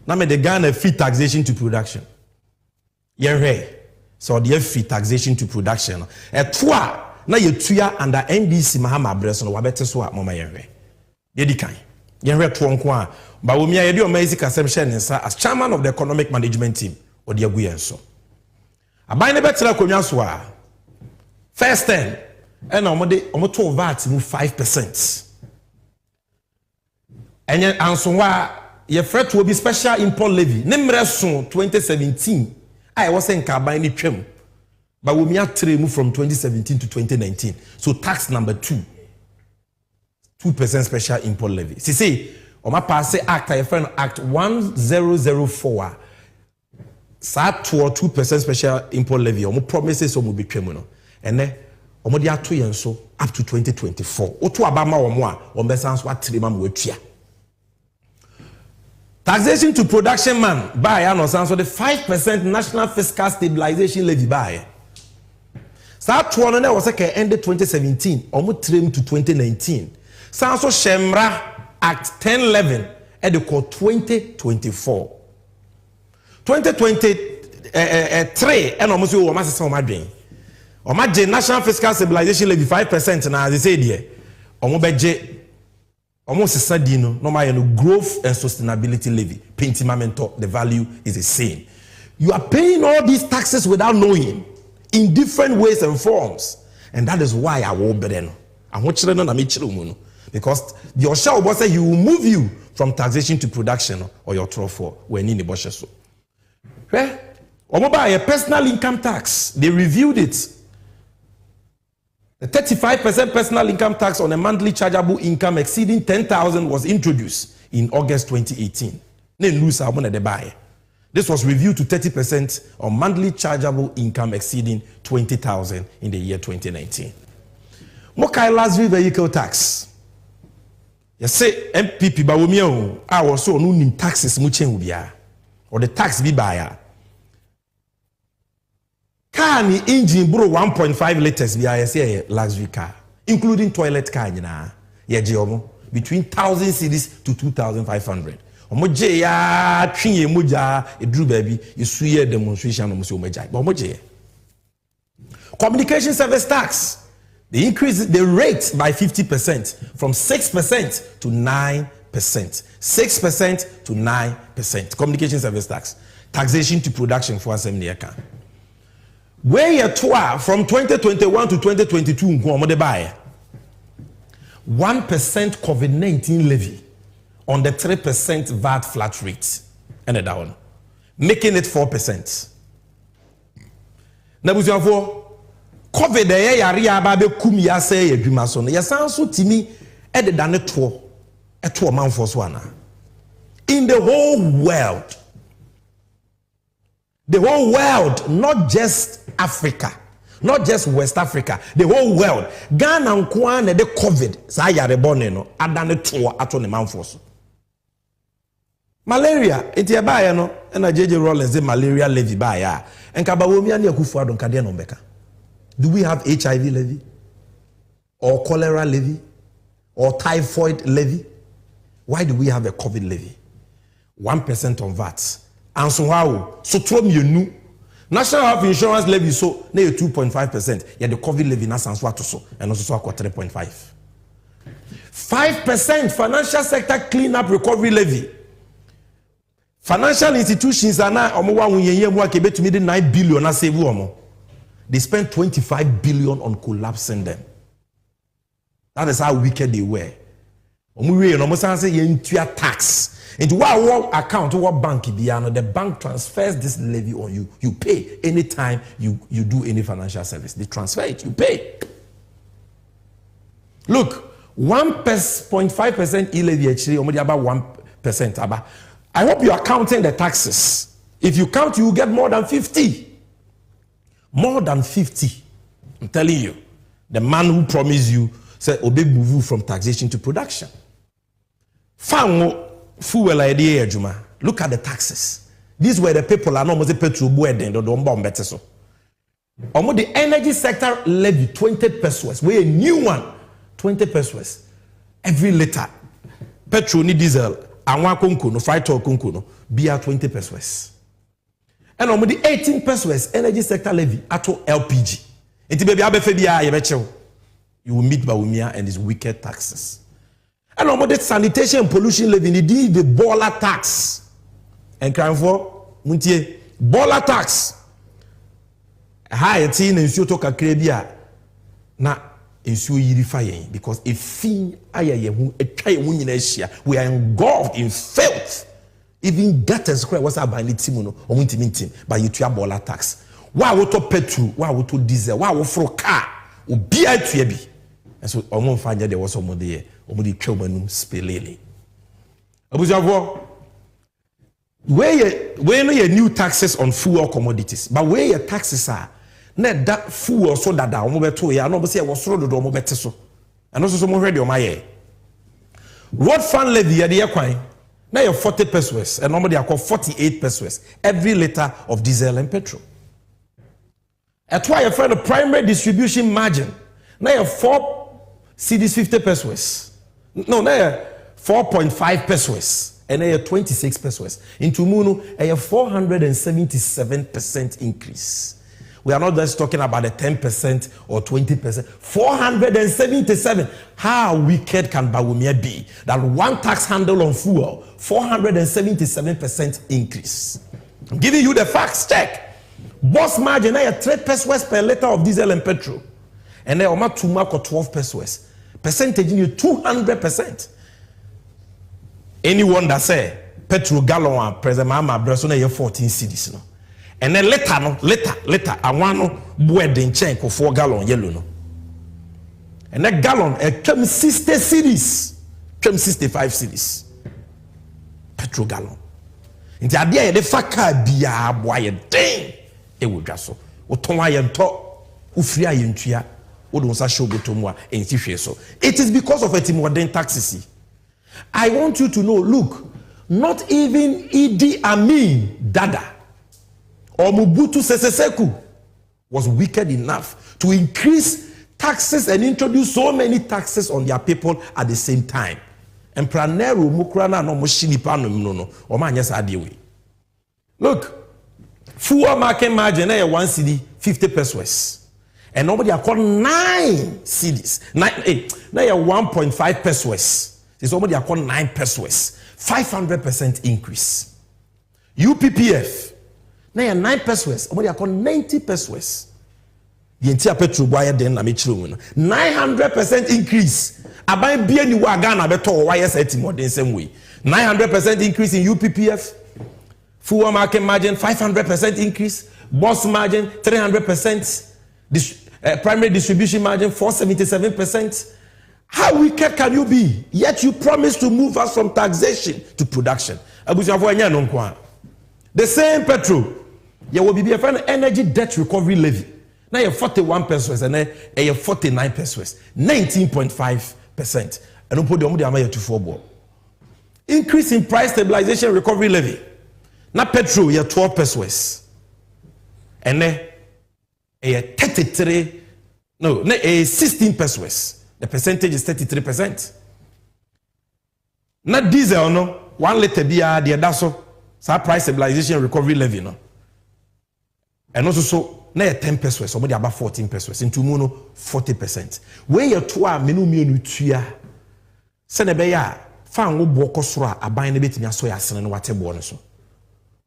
Na me the Ghana free taxation to production. Yenre. So the free taxation to production. Etwa na yetua under NDC MAHAMA address no wabete so a mama yenre. Yedi kan. Yenre to nko a BAWUMIA yedi o maisi kasem hye nsa as chairman of the economic management team odi agu yenso. Aban ne betela konwa so a first 10 and omoto VAT mu 5%. Enye anso wa ye fret to be special import levy. Nemre so 2017 I was saying Kabai ni twem. BAWUMIA trade from 2017 to 2019. So tax number 2. 2% special import levy. See, Oma pass act I friend act 1004. Sa to 2% special import levy. Omo promises omo be twem no. Ene omo dia to yen so up to 2024. Oto abama omo a omo sans wa trema mo atua. Taxation to production man by and so the 5% national fiscal stabilization levy by. Start one was ended 2017, almost trim to 2019. Sanso Shemra Act 1011 at the call 2024. 2023 and almost you almost my drain. Or my national fiscal stabilization levy 5% now as they say there. Almost a sadino, no matter growth and sustainability levy. Pentimamento, the value is the same. You are paying all these taxes without knowing in different ways and forms. And that is why I will be then. I want children and I'm because the Osha will say he will move you from taxation to production or your trofo when in the bush. So, a personal income tax, they reviewed it. The 35% personal income tax on a monthly chargeable income exceeding 10,000 was introduced in August 2018. This was reviewed to 30% on monthly chargeable income exceeding 20,000 in the year 2019. Mokai luxury vehicle tax. You say MPP BAWUMIA I also no nim taxes muchen ubia or the tax be buyer. car ni engine bro 1.5 liters bi I say luxury car including toilet car nyina ye je omo between 1,000 cedis to 2,500 omo je ya twiye moja eduru baby yesu ye demonstration omo se omo jai but omo je communication service tax. They increased the rate by 50% from 6% to 9%. 6% to 9%. Communication service tax. Taxation to production for assembly account. Where you from 2021 to 2022, 1% COVID-19 levy on the 3% VAT flat rate. And that one. Making it 4%. Now, COVID yari ababe kumia say edwuma so no yesan so timi ededa ne to manfo so ana in the whole world, not just Africa, not just West Africa, the whole world, Ghana nko na de COVID sa yare bone no adane to ato ne manfo so malaria enti eba ya no na JJ Rollins the malaria levy ba ya enka BAWUMIA ne akufu adon kade no mbeka. Do we have HIV levy? Or cholera levy? Or typhoid levy? Why do we have a COVID levy? 1% on VAT. And so how? So from you know, National Health Insurance levy so near 2.5%. Yeah, the COVID levy na sans what so and also 3.5. 5% financial sector cleanup recovery levy. Financial institutions are now omo wa unyenye mu akebe to me 9 billion na save omo. They spent 25 billion on collapsing them. That is how wicked they were. Say tax. Into what account, what bank, the bank transfers this levy on you. You pay anytime you do any financial service. They transfer it, you pay. Look, 1.5% e-levy actually, only about 1%. I hope you are counting the taxes. If you count, you will get more than 50. More than 50. I'm telling you. The man who promised you said, Obe move from taxation to production. Fuel idea, Juma. Look at the taxes. These were the people are not petrol boarding or the better so. Almost the energy sector levy 20 pesos. We're a new one. 20 pesos. Every liter. Petrol ni diesel. Anwa konko no fried talk konko no. Beer 20 pesos. And on the 18 pesos energy sector levy ato LPG. You will meet BAWUMIA and his wicked taxes. And on the sanitation and pollution levy, the baller tax. And crime for muntie baller tax. High teen and shoto kakrebia na ensuo yirify because a fin ayaye a try we are engulfed in filth. Even gutters was about Litimuno or Wintimintin by you to baller tax. Why would to petrol? Why would to diesel? Why would for car? Or be I to be? And so I won't find that there was some there. Or the Chomanum spelele. Abujavo, where you new taxes on food or commodities, but where your taxes are, net that food or so that I won't to ya, no, but say I was thrown the door better so. And also some already on my ear. Road fund levy at the equine. Now you're 40 pesos, and normally I call 48 pesos every liter of diesel and petrol. That's why you find the primary distribution margin. Now you're 4 cedis 50 pesos. No, now you're 4.5 pesos, and now you're 26 pesos. In Tumunu, a 477% increase. We are not just talking about the 10% or 20%. 477. How wicked can BAWUMIA be? That one tax handle on fuel, 477% increase. I'm giving you the facts. Check. Boss margin, now 3 pesos per liter of diesel and petrol. And then Oma Tumak or 12 pesos. Percentage in you 200%. Anyone that say petrol gallon present mama breso na 14 cedis no. And then later, I want no wedding check for 4 gallon yellow no. And that gallon came 60 cedis, came 65 cedis. Petrol gallon. In the idea the faka biya boy ding e wo dwa so. Wo ton aye nto, wo firi aye ntua, wo don sa show botomwa enti hwe so. It is because of a modern taxes. I want you to know, look, not even Idi Amin Dada or Mobutu Sese Seko was wicked enough to increase taxes and introduce so many taxes on their people at the same time. And pranero mukrana no moshini panom no or man yes adiwe. Look, full market margin 1 cedi 50 pesos. And nobody are called 9 cedis. 9 1.5 pesos. It's somebody are called 9 pesos. 500% increase. UPPF now 9 pesos. Somebody are called 90 pesos. The entire petrol wire then na 900% increase. Abai bia ni wa Ghana beto wire set more than same way. 900% increase in UPPF. Full market margin 500% increase. Boss margin 300%. Primary distribution margin 477%. How wicked can you be? Yet you promise to move us from taxation to production. The same petrol. There will be a energy debt recovery levy. Now you're 41 pesos and then you're 49 pesos. 19.5%. And don't put the money to 4 increase in price stabilization recovery levy. Now petrol you're 12 pesos. And then a 33, no, a 16 pesos. The percentage is 33%. Not diesel, no, 1 liter beer, the daso, so price stabilization recovery levy, no. And also, so, na 10 pesos, somebody about 14 pesos, into mono 40%. Where you're 2 menu tuya, Senebeya, fan wo boko sura, a buying a bit in your soya, and what a bonus.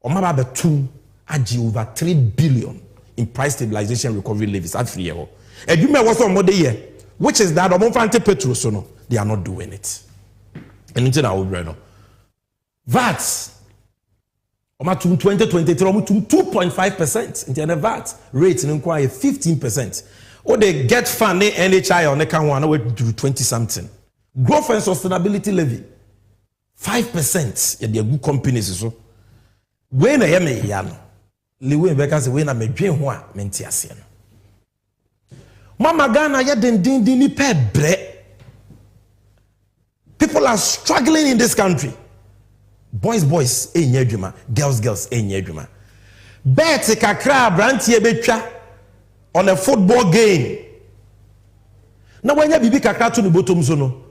Or maybe 2 aji over 3 billion in price stabilization recovery levies at 3 years. And you may also more the year, which is that Omonfante Petro, so no, they are not doing it. And into our brother. VAT, 2023, 2.5%. In the VAT rate in inquiry 15%. Or they get funding NHI on the can one to 20 something. Growth and sustainability levy 5%. Yeah, they are good companies. So when I am a young, Liwe Becca say when I am a dream one, Mentiasian. Mama Ghana ya ni pe bre. People are struggling in this country. Boys enye adwuma, girls enye adwuma. Bet kakra brantie betwa on a football game. Na wanya bibi kakra to ni bottom so no.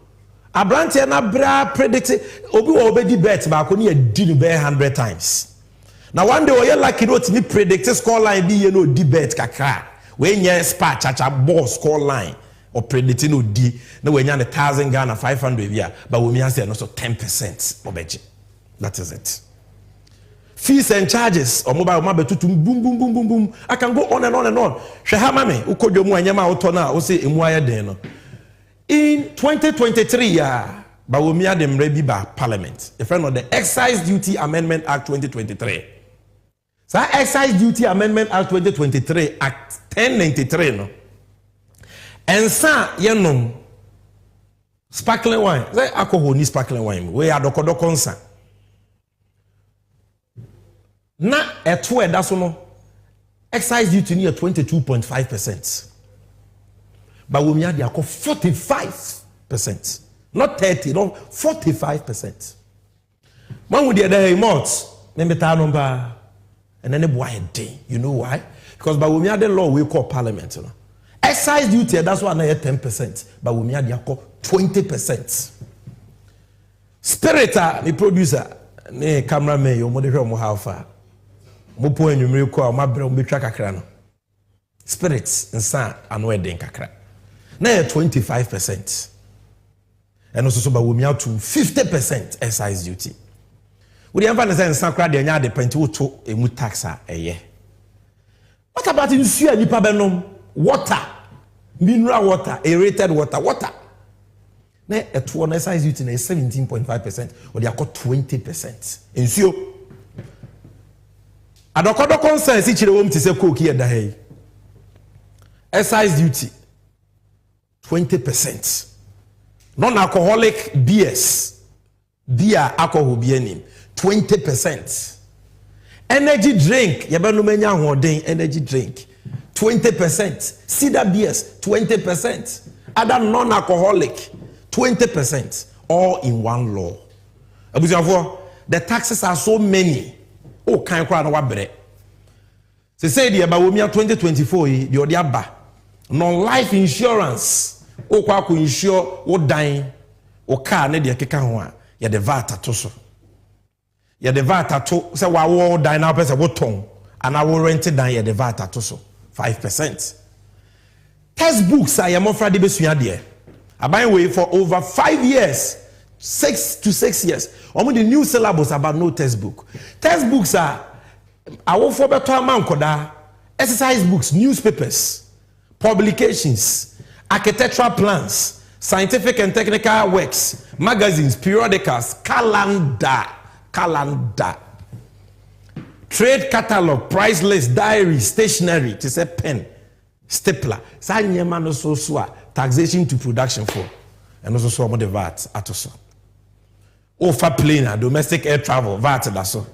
Abrantie na bra predict obi wo obedi bet ba ko ni adi ni be 100 times. Na one day we lucky no to me predict score line bi ye no di bet kakra. When you spa chacha boss score line or predicting no D, no when you 1,000 Ghana 500 yeah, but we say also 10% obeji. That is it. Fees and charges or mobile mobile to boom. I can go on and on and on. Shehamame ukojo mu anyama otona o say emuaya den no. In 2023 yeah, BAWUMIA dem rebi ba parliament. A friend of the Excise Duty Amendment Act 2023. So Excise Duty Amendment Act 2023 Act 1093 no. And sa yenom sparkling wine. Say alcohol ni sparkling wine. We are dokodoko nsa. Na eto eda so no. Excise duty ni 22.5%. BAWUMIA dey akọ 45%. Not 30, no 45%. Man with the other months, membeta number and then boy day. You know why? Because BAWUMIA the law we call parliament. You know? Excise duty, that's why I 10%. BAWUMIA they call 20%. Spirita, the producer, ne cameraman, you mo dey hwe mo how far. Mo po enwumre ko ma bre mo betwa kakra no. Spirits nsa ano eden kakra. Na 25%. And also so BAWUMIA to 50% excise duty. We the understand nsa kra de nya de penti to emu taxa eye. What about nsuo nipa benom? Water, mineral water, aerated water. Na eto on excise duty na 17.5% or they are called 20%. Nsuo adokodo concern si chire wom ti se coke here da hey. Excise duty 20%. Non-alcoholic beers, beer, alcohol, beer name, 20%. Energy drink, energy drink, 20%. Cider beers, 20%. Other non-alcoholic, 20%. All in one law. The taxes are so many. Oh, can't cry no wabre. say the BAWUMIA 2024 the odiaba non-life insurance o kwa ko insure o dan o car ne de keka ho a ye de VAT ato so ye de VAT ato say wa wo dan na pese wo ton ana wo rent dan ye de VAT ato so 5%. Textbooks are your friend de besua de aban we for over 5 years 6 to 6 years omo the new syllabus about no textbook. Textbooks are our for better amount koda exercise books, newspapers, publications, architectural plans, scientific and technical works, magazines, periodicals, calendar, trade catalog, price list, diary, stationery, to say pen, stapler, taxation to production for, and also some of the VAT atoso. Offer plane, domestic air travel, VAT daso.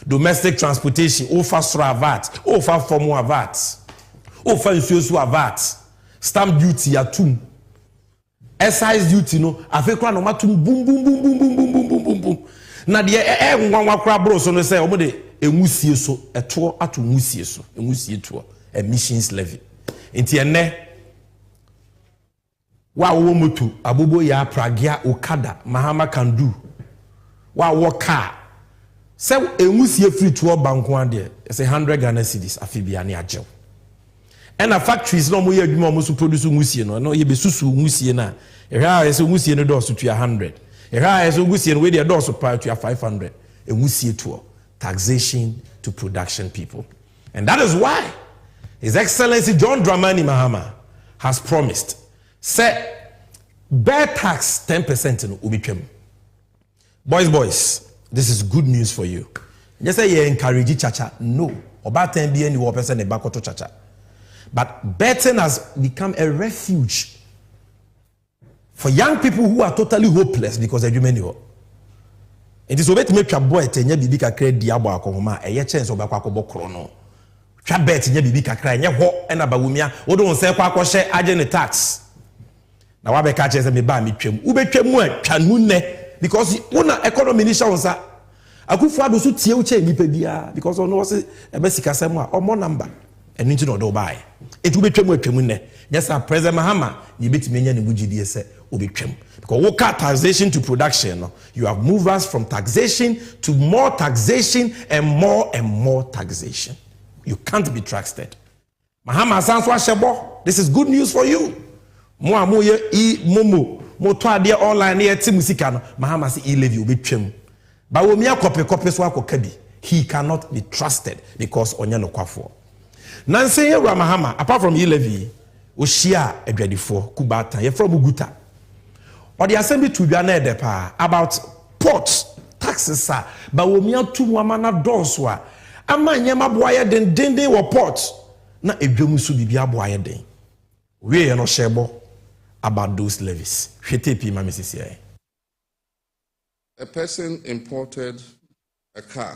Domestic transportation, offer SRA VAT, offer formula VAT, offer insurance VAT, stamp duty atum, excise duty no, afekwa no matum boom boom boom boom boom boom boom boom boom boom. Na de nwanwa kra bro so no say omo de enwusie so eto ato nwusie so enwusie to emissions levy. Enti ene wa wo moto abobo ya pragia okada mahama can do. Wa wo car say enwusie free to bank one there it's 100 Ghana cedis afibia ne agel. And a factories no mo ye adwuma mo so produce nwusie no ye be susu nwusie na ehwa ye so nwusie no do so to 100 ehwa ye so nwusie no we dey do so pa to 500 enwusie to taxation to production people. And that is why His Excellency John Dramani Mahama has promised say bear tax 10% no ubitwem. Boys, this is good news for you. Just say you encourage chacha. No. About 10 billion you person back to chacha. But betting has become a refuge for young people who are totally hopeless because they do many. It is obet make your boy tenya bibi kakra diabo akoma eye chance obakwa akobokro no. Twa bet nya bibi kakra nye ho na BAWUMIA wo don say kwa akwohye agene tax. Na wa be ka che say me ba me twam. Wo betwam a twa nu ne. Because una economy ni sha Akufo-Addo so tie uche nipa bia because ono was ebesika sem a omo number enu nti no do buy etu betwam atwam ne yes President Mahama you betime nya ne bugidie se obetwam because we cut taxation to production no you have moved us from taxation to more taxation and more taxation. You can't be trusted. Mahama sanso ahebo, this is good news for you. Mo amoye momo mo to ade online e ti musika no Mahama se e-levy obetwam. BAWUMIA kope so akokabi. He cannot be trusted because onye no kwafo. Nanse Yewura Mahama apart from e-levy oshia adwadifo kubata ye from Uguta. Or the assembly to dwa na edepa about ports taxes are BAWUMIA tu wamana donso a ama nyema boaye den wo port na edwamu so bibia boaye den. We no shebo about those levies. Hwetepi ma mesisi. A person imported a car,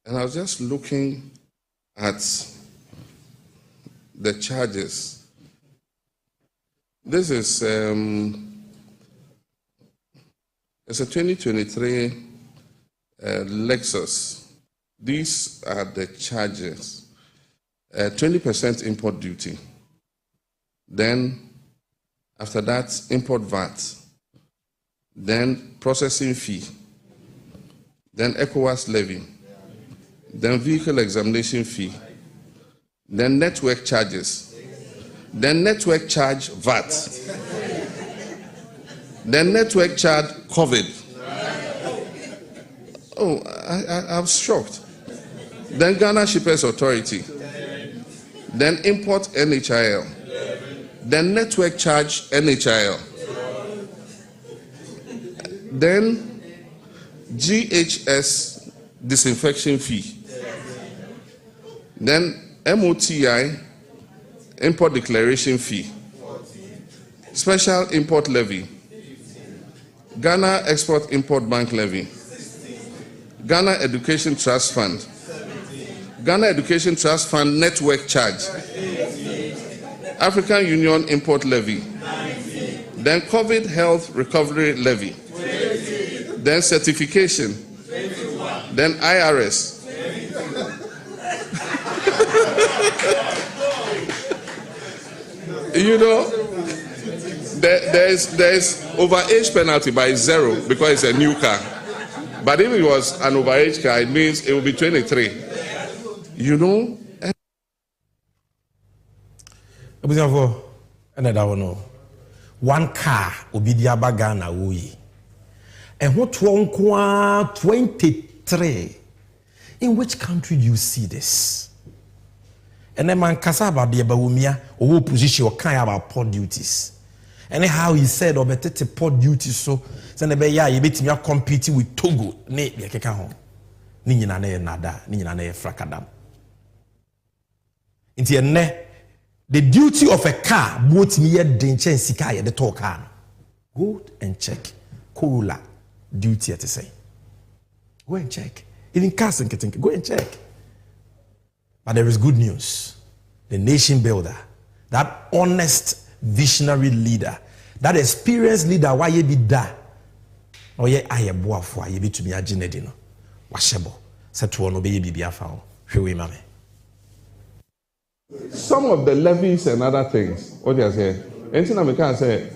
and I was just looking at the charges. This is it's a 2023 Lexus. These are the charges. 20% import duty. Then, after that, import VAT. Then processing fee, then ECOWAS levy, then vehicle examination fee, then network charges, then network charge VAT, then network charge COVID. Oh, I'm shocked. Then Ghana Shippers Authority, then import NHIL, then network charge NHIL. Then GHS disinfection fee. Then MOTI import declaration fee. Special import levy. Ghana Export Import Bank levy. Ghana Education Trust Fund. Ghana Education Trust Fund network charge. African Union import levy. Then COVID health recovery levy. Then certification, then IRS, You know, there's overage penalty by 0 because it's a new car. But if it was an overage car, it means it will be 23. You know? One car will be the Abagana Wui. And what one 23? In which country do you see this? And then man kasaba the BAWUMIA or position or kind about port duties. Anyhow, he said or better port duties so send a ya you bet me competing with Togo, ne yakeka home. Nina nada, Nina frakadam. Into ne the duty of a car, both me danger and sika the talk car. Go and check. Corolla duty to say. Go and check. Even cars and getting go and check. But there is good news. The nation builder, that honest visionary leader, that experienced leader, why you be da? Oh yeah, I am boa for you be to me a genedino. Washebo. Set to one be biafao. Shwe mame. Some of the levies and other things, what do you say? Anything I can say,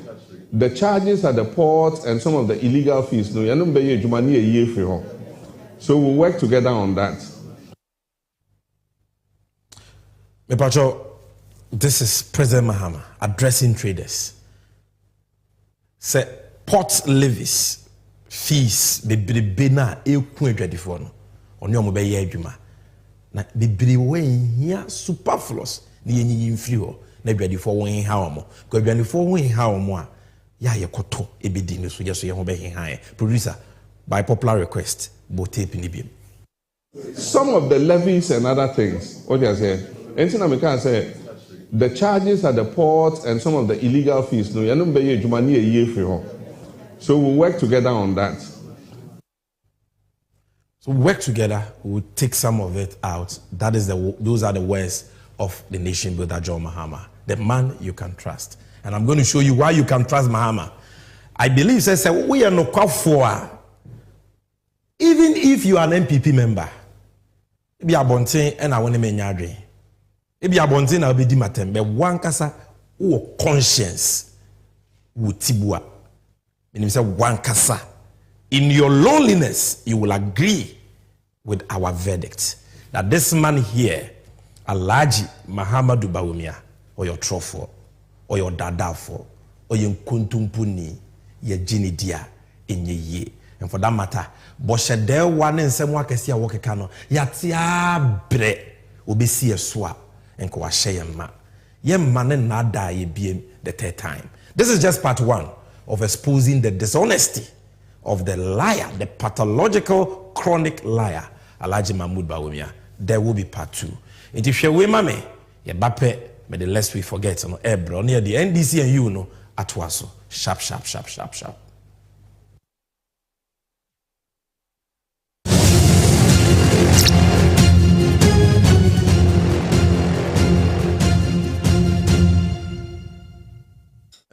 the charges at the port and some of the illegal fees, no, you don't pay your money a year for. So we'll work together on that. Mepacho, this is President Mahama addressing traders. Say port levies, fees, be na e ku adwadifo no. Oni omo be ye adwuma. Na bebre wen hia superfluous na yenyin mfiri ho na adwadifo wen ha omo. Ko adwadifo wen ha omo a ya ye koto ebedi ne so ye ho be han. Producer, by popular request, bo tape ni biem. Some of the levies and other things, what do you say? Anything I can say, the charges at the port and some of the illegal fees, no, you don't pay your money a year for. So we'll work together on that. So work together, we'll take some of it out. Those are the words of the nation builder John Mahama, the man you can trust. And I'm going to show you why you can trust Mahama. I believe says we are no for. Even if you are an MPP member, be a bontin and I want to menyadre. Ebi abonte na obedi matem be wan kasa wo conscience wo tibua. Meaning say wan kasa in your loneliness you will agree with our verdict that this man here Alhaji Mahamadu BAWUMIA or your trofo or your dadafo or your kuntumpuni ye jinidia enye ye. And for that matter boshe de wan nsem wa kesi a wo keka no yatia bre obesi eswa. And ko yemma nada ye the third time. This is just part 1 of exposing the dishonesty of the liar, the pathological chronic liar, Alhaji Mahmoud BAWUMIA. There will be part 2. And if you mame, ye bape, may the less we forget, no ebro near the NDC and you know at waso. Sharp.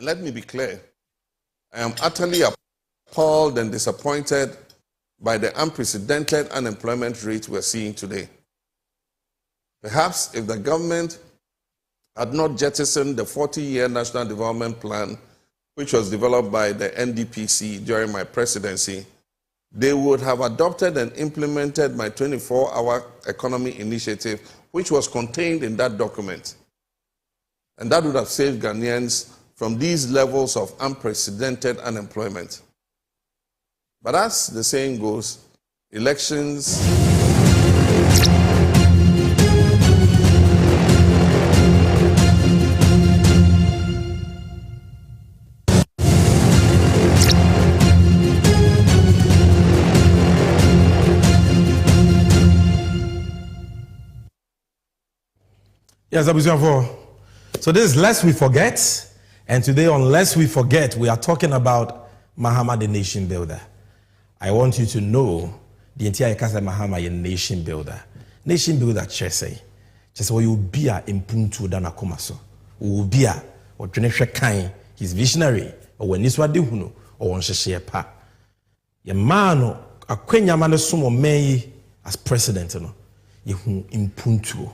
Let me be clear. I am utterly appalled and disappointed by the unprecedented unemployment rate we're seeing today. Perhaps if the government had not jettisoned the 40-year National Development Plan, which was developed by the NDPC during my presidency, they would have adopted and implemented my 24-hour economy initiative, which was contained in that document. And that would have saved Ghanaians from these levels of unprecedented unemployment. But as the saying goes, elections Yes, so this is Lest We Forget. And today on Lest We Forget, we are talking about Mahama, the nation builder. I want you to know the entire Kasa Mahama, a nation builder. Nation builder, Chese. Chese, you be a impuntu dana komaso. You be a or Trenesha Kain, he's visionary, or when Niswa Dihuno, or on Sheshia Pa. Your man, a Quenya Manasumo May as president, you impuntu.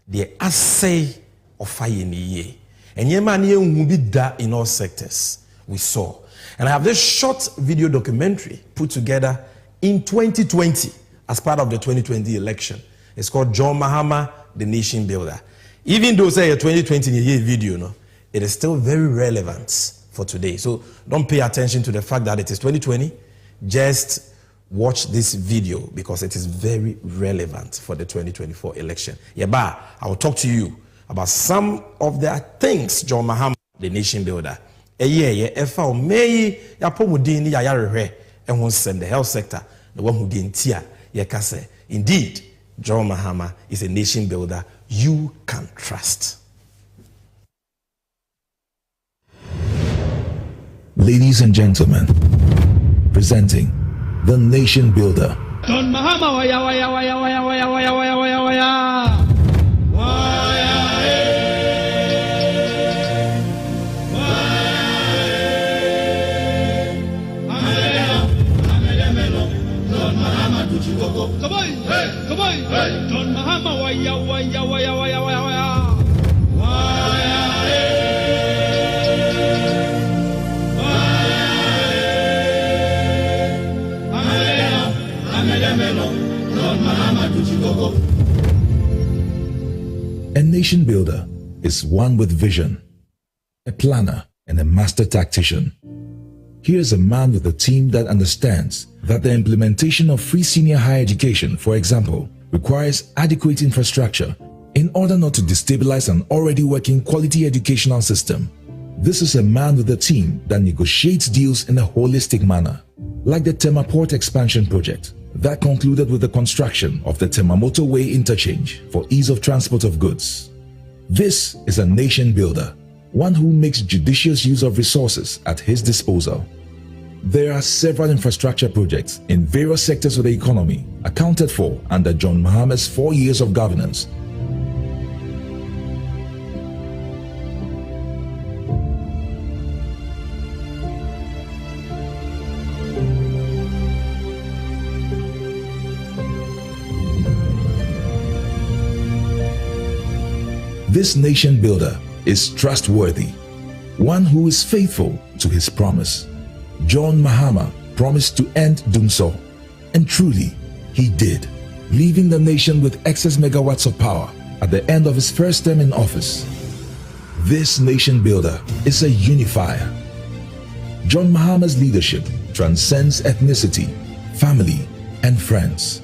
the assay of fire in the year. And Yemani will be that in all sectors we saw. And I have this short video documentary put together in 2020 as part of the 2020 election. It's called John Mahama, the Nation Builder. Even though say a 2020 year video, no, it is still very relevant for today. So don't pay attention to the fact that it is 2020. Just watch this video because it is very relevant for the 2024 election. Yaba, I will talk to you about some of the things John Mahama, the Nation Builder. The health sector, the one who didn't indeed, John Mahama is a nation builder you can trust. Ladies and gentlemen, presenting the Nation Builder. John Mahama, waya waya waya waya waya waya waya waya waya. Come on, hey, John Mahama, waya waya waya waya waya waya. A nation builder is one with vision, a planner, and a master tactician. Here's a man with a team that understands that the implementation of free senior higher education, for example, requires adequate infrastructure in order not to destabilize an already working quality educational system. This is a man with a team that negotiates deals in a holistic manner, like the Tema Port Expansion Project that concluded with the construction of the Tema Motorway Interchange for ease of transport of goods. This is a nation builder, one who makes judicious use of resources at his disposal. There are several infrastructure projects in various sectors of the economy accounted for under John Mahama's 4 years of governance. This nation builder is trustworthy, one who is faithful to his promise. John Mahama promised to end Dumso, and truly he did, leaving the nation with excess megawatts of power at the end of his first term in office. This nation builder is a unifier. John Mahama's leadership transcends ethnicity, family, and friends,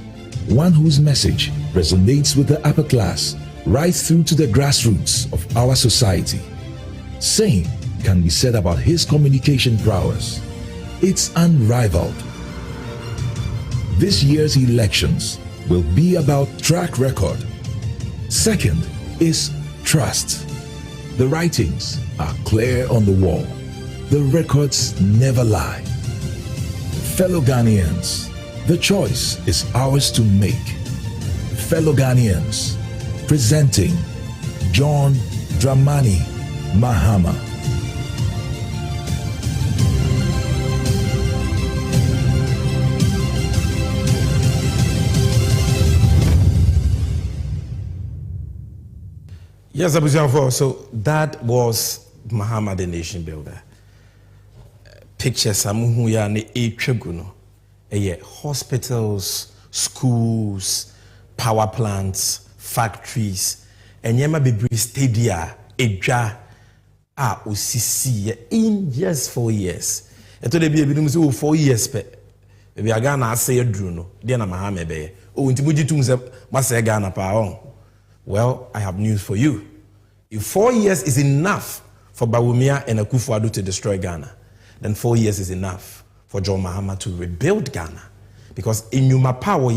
one whose message resonates with the upper class right through to the grassroots of our society. Same can be said about his communication prowess. It's unrivaled. This year's elections will be about track record. Second is trust. The writings are clear on the wall. The records never lie. Fellow Ghanaians, the choice is ours to make. Fellow Ghanaians, presenting John Dramani Mahama. Yes, Abusianfo. So that was Mahama, the nation builder. Pictures amuhu ya ne etweguno. Hospitals, schools, power plants, factories, enyema bibri stadia, edwa a osisi in just 4 years. Eto de bi ebi say 4 years pe. Ebi aga na ase edru no. De na Mahama be. O ntimuji tum se mase ga na pa on. Well, I have news for you. If 4 years is enough for BAWUMIA and Akufo-Addo to destroy Ghana, then 4 years is enough for John Mahama to rebuild Ghana. Because in Yuma Power,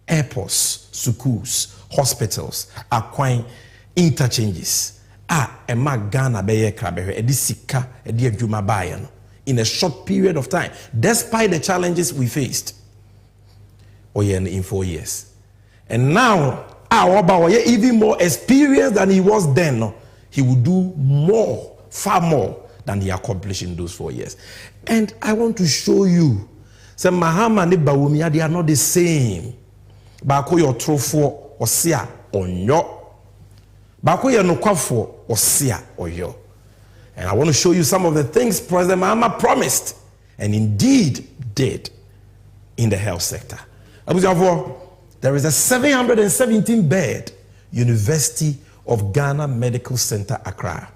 airports, schools, hospitals, acquiring interchanges, ema Ghana beye krabehe, edi sika, edi Juma bayan, in a short period of time, despite the challenges we faced, in 4 years. And now, even more experienced than he was then, no? He would do more, far more than he accomplished in those 4 years. And I want to show you, say Mahama and BAWUMIA, they are not the same. Bako your trofo or sia onyo Bako ye nokwafo osia oyo. And I want to show you some of the things President Mahama promised and indeed did in the health sector. There is a 717-bed University of Ghana Medical Center, Accra.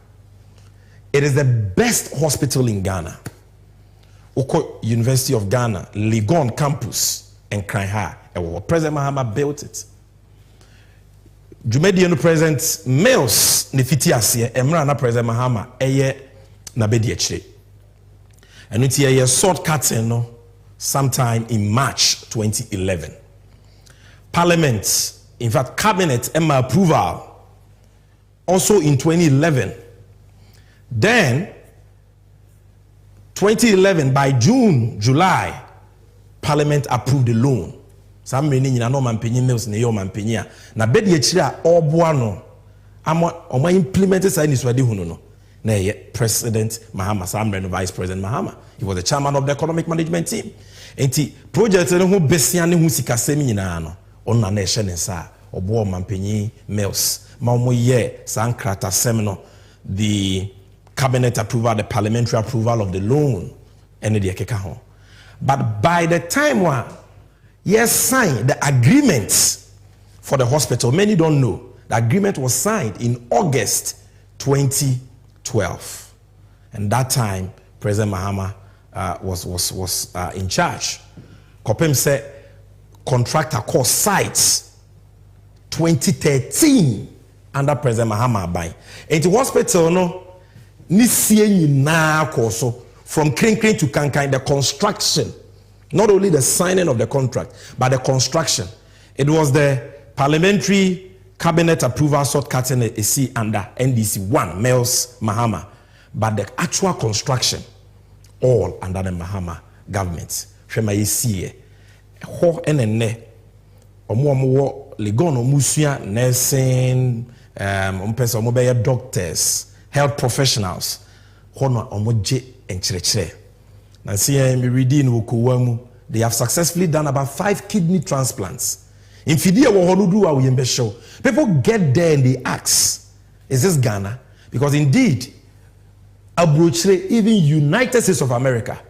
It is the best hospital in Ghana. Oko University of Ghana, Legon campus, and Kraiha. President Mahama built it. Jumediano President Males Nefitiasia, Emrana President Mahama, Eye Nabediache. And it's a shortcut sometime in March 2011. Parliament, in fact, Cabinet, Emma approval, also in 2011. Then, 2011, by June, July, Parliament approved the loan. Some meaning in a no man penny mills in your man penny. Na bedi echira or buano. Ama implemented sign is ready huno. Na President Mahama, Sam Vice President Mahama. He was the chairman of the economic management team. Enti project no besiane hu sika semi nyina no. On na ehye ne sa obo man penny mills. Ma mo ye sankrata semino the cabinet approval, the parliamentary approval of the loan, and the keka ho. But by the time one yes signed the agreement for the hospital, many don't know the agreement was signed in August 2012, and that time President Mahama was in charge. Kopem said contractor called sites 2013 under President Mahama by. And the hospital no. From Krinkrin to Kankai, the construction, not only the signing of the contract, but the construction. It was the parliamentary cabinet approval shortcutting AC under NDC 1, Males Mahama, but the actual construction, all under the Mahama government. Shema yesiye, ho enene, omo legono musia nursing, ompesa omo doctors. Health professionals, hono omoje enchirechire. Na see me reading wokowamu, they have successfully done about 5 kidney transplants. In Fidie wo honudu wa yembe show. People get there and they ask, is this Ghana? Because indeed, abrochire even United States of America,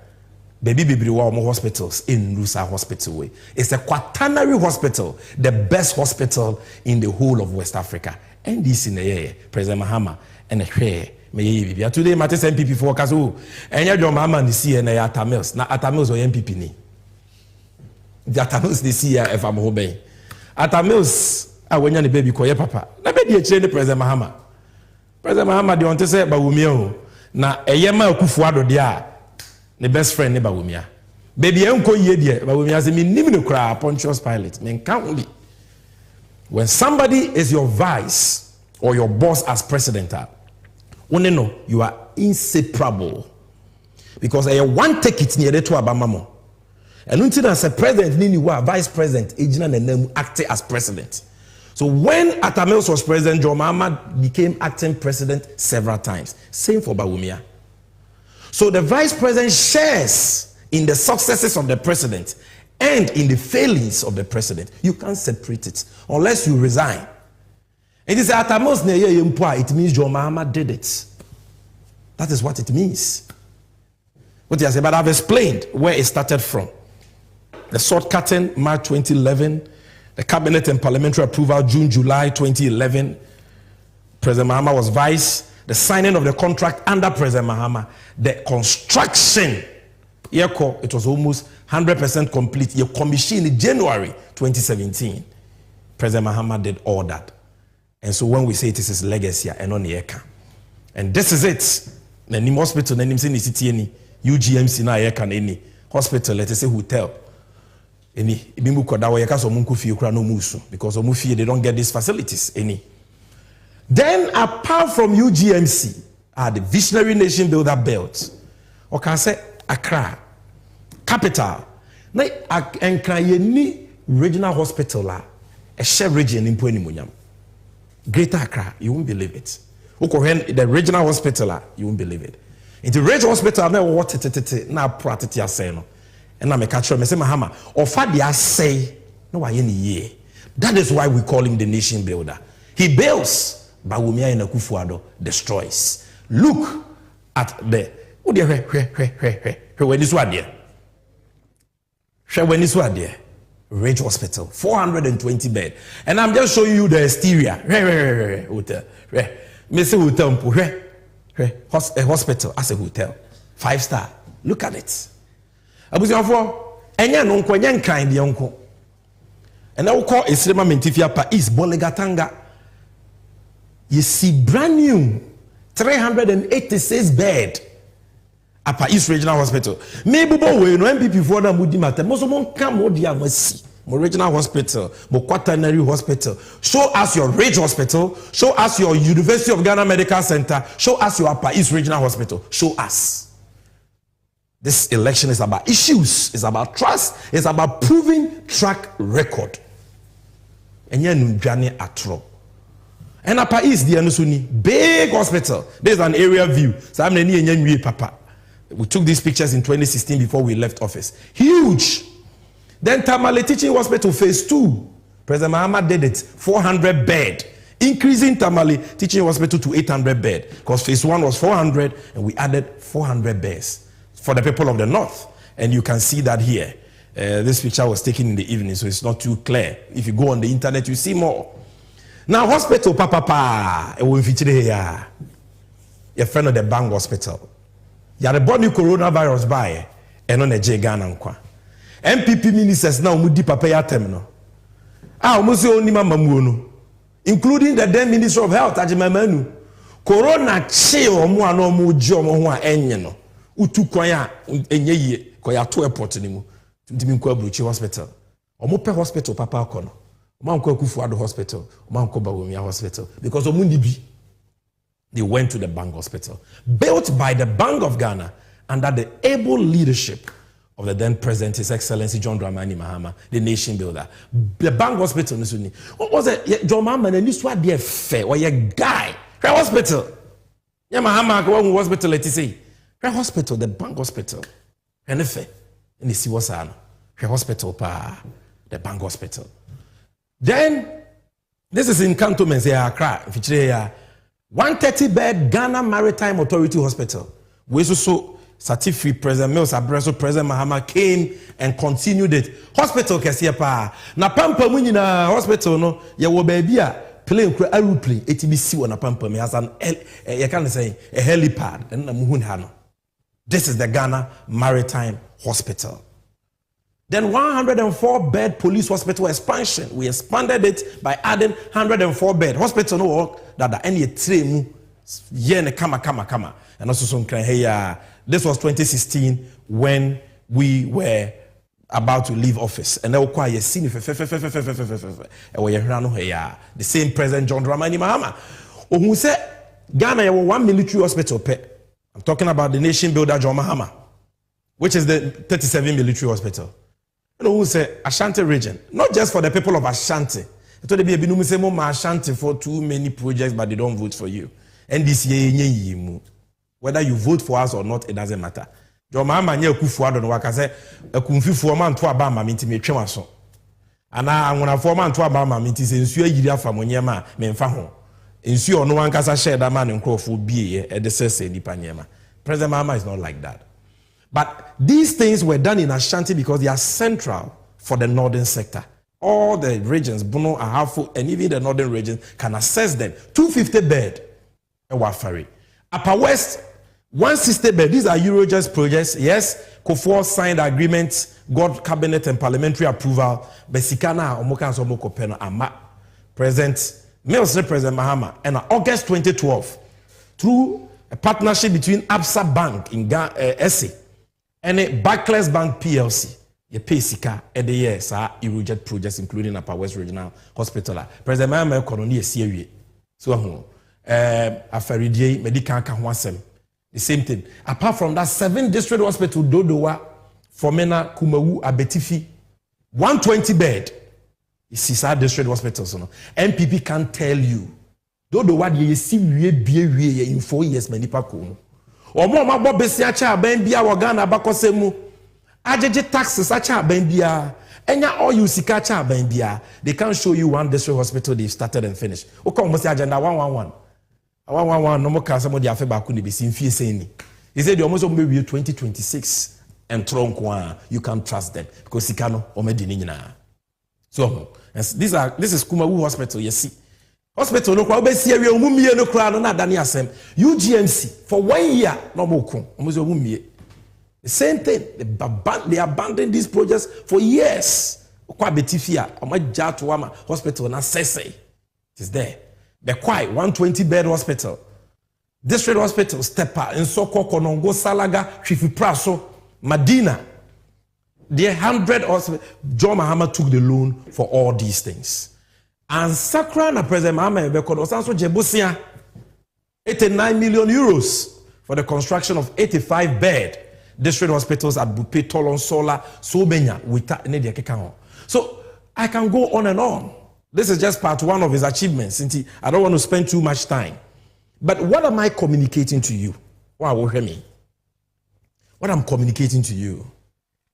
baby wa hospitals in Rusa Hospital way. It's a quaternary hospital, the best hospital in the whole of West Africa. And this in the President Mahama. And today, Matis MPP for Kazu, and your mama is here and Atamils. Now, Atamils or MPP ni. The Atamils this year, if I'm obeying. Atamils, I went on the baby call your papa. Na be the chain President Mahama. President Mahama, the one say BAWUMIA. Na a yema kufuado dia, the best friend ne BAWUMIA. Baby, uncle ye dear, BAWUMIA say me living to cry, Pontius Pilate. Men can't be. When somebody is your vice or your boss as president, no, you are inseparable. Because I one take it near to Abamamo. And until as a president, you are vice president, agent and then acting as president. So when Atamils was president, John Mahama became acting president several times. Same for BAWUMIA. So the vice president shares in the successes of the president and in the failings of the president. You can't separate it unless you resign. It is Atamils it means John Mahama did it. That is what it means. What I say, but I've explained where it started from. The shortcutting, March 2011, the cabinet and parliamentary approval, June, July 2011. President Mahama was vice. The signing of the contract under President Mahama. The construction, it was almost 100% complete. You commissioned in January 2017. President Mahama did all that. And so when we say it is his legacy, and on the eka. And this is it. The Nim hospital, the Nim city any UGMC na eka any hospital, let's say hotel. Any ibimu koda wa yeka so munku fie kura no musu because omu fie they don't get these facilities any. Then apart from UGMC, the visionary nation builder belt. Or can say Accra, capital. Na enkra ni regional hospital la a share region in Munyam. Greater Accra, you won't believe it. The regional hospital, you won't believe it. In the regional hospital, now what now practically say no. And I'm a catcher, I say Mahama, or Fadia say, no, I any year. That is why we call him the nation builder. He builds BAWUMIA in Akufo-Addo destroys. Look at the when this one there. Ridge Hospital, 420 bed. And I'm just showing you the exterior. Hotel. A hospital as a hotel. 5-star. Look at it. And I will call MasemTV pa East Bolegatanga. You see brand new 386 bed. Apa East Regional Hospital. Maybe we no MPP for that mudi matter. Most of come more dia masi. Mo Regional Hospital, mo Quaternary Hospital. Show us your Ridge Hospital. Show us your University of Ghana Medical Center. Show us your Apa East Regional Hospital. Show us. This election is about issues. It's about trust. It's about proving track record. And you know atro. And Apa East the Anusuni big hospital. There's an area view. So I'm the papa. We took these pictures in 2016 before we left office. Huge. Then Tamale Teaching Hospital phase 2. President MAHAMA did it. 400 bed. Increasing Tamale Teaching Hospital to 800 bed. Because phase 1 was 400 and we added 400 beds for the people of the north. And you can see that here. This picture was taken in the evening, so it's not too clear. If you go on the internet, you see more. Now, hospital, papa, it will feature here. Your friend of the Bank Hospital. You are the body coronavirus by and on a Ghana. MPP ministers now mudi papa ya terminal. Almost only mama including the then Minister of Health, Ajimamanu. Corona chill mo no mo jo mo ho enye no. Utu kwanya enye ye koya to airport ni mu. Ntimi nkwa Bruchi Hospital. Omo pe hospital papa akono. Omo nkwa Akufo-Addo Hospital, omo nkwa BAWUMIA Hospital because omo ndibi. They went to the Bank Hospital, built by the Bank of Ghana under the able leadership of the then President, His Excellency John Dramani Mahama, the nation builder. The Bank Hospital, what was it? John Mahama, and this was their fair, or your guy. Her hospital. Yeah, Mahama, one hospital, let's say. Her hospital, the Bank Hospital. And the fair. And the Siwasano. Her hospital, the Bank Hospital. Then, this is in Cantonment, Accra, 130 bed Ghana Maritime Authority Hospital. We also certificate President Mills Abreso, President MAHAMA came and continued it. Hospital kesiya pa. Na pampa munyi na hospital no ye wo baby a plane kura aeroplane etibisi wo na pampa me has an you can say a helipad and na muhun ha no. This is the Ghana Maritime Hospital. Then 104 bed police hospital expansion. We expanded it by adding 104 bed hospital no work that any tremu yen kama. And also some hey this was 2016 when we were about to leave office. And then we seen the same President John Dramani Mahama. Who said Ghana have 1 military hospital. I'm talking about the nation builder John Mahama, which is the 37 military hospital. Who say Ashanti region, not just for the people of Ashanti. Ashanti for too many projects, but they don't vote for you. And this year, whether you vote for us or not, it doesn't matter. John Mahama nye Akufo-Addo no waka say akumfi fo man to aba ma minti me twema so. Ana anwona fo man to aba ma minti se nsuo yiri afa monyema me mfa ho. Nsuo no wankasa share da man nkrofo bie e de sese nipa nyema. President Mahama is not like that. But these things were done in Ashanti because they are central for the northern sector. All the regions, Bono, Ahafo, and even the northern regions can access them. 250 bed, Ewafari. Upper West, 160 bed. These are Eurojust projects. Yes, Kufuor signed agreements, got cabinet and parliamentary approval. Besikana, Omoka, Somoko, Peno, Ama. President Mills, President Mahama, and on August 2012, through a partnership between Absa Bank in Essie and a Barclays Bank PLC, you pay Sika at the year, Eurojust projects, including Upper West Regional Hospital. President Mahama, Economy, a series. So, Afaridie, Medical Kahwasem. The same thing. Apart from that, 7 district hospital, Dodowa, Fomena, Kumawu, Abetifi, 120 bed. It's our district hospital. So MPP can't tell you. Dodowa, you see, we in 4 years, many people. Or more, my Besiacha, Bendia, Wagana, Bakosemu, Ajeje taxes, Sacha, Bendia, Enya all you sikacha bambia, they can't show you one district hospital they've started and finished. Okay, almost agenda 111. 111 no more can somebody have back on the BC saying. He said you almost maybe 2026 and tronk you can't trust them because sikano or medinina. So this is Kumawu Hospital, you see. Hospital no kwa see we omumie no kra no na dane asem. UGMC for 1 year no more kon. Almost omumie. The same thing. They abandoned these projects for years. Kwa betifia omaja to wama hospital na sese. It is there. The Kwai 120 bed hospital. District hospital Stepa in Soko Konongo Salaga Chifi Praso Madina. The 100 hospital. John Mahama took the loan for all these things. And Sakra na President Mahama also Jebusia 89 million euros for the construction of 85 bed district hospitals at Bupe, Tolon, Sola, Sobenya, Wita, So I can go on and on. This is just part one of his achievements. I don't want to spend too much time. But what am I communicating to you? Wow, hear me. What I'm communicating to you.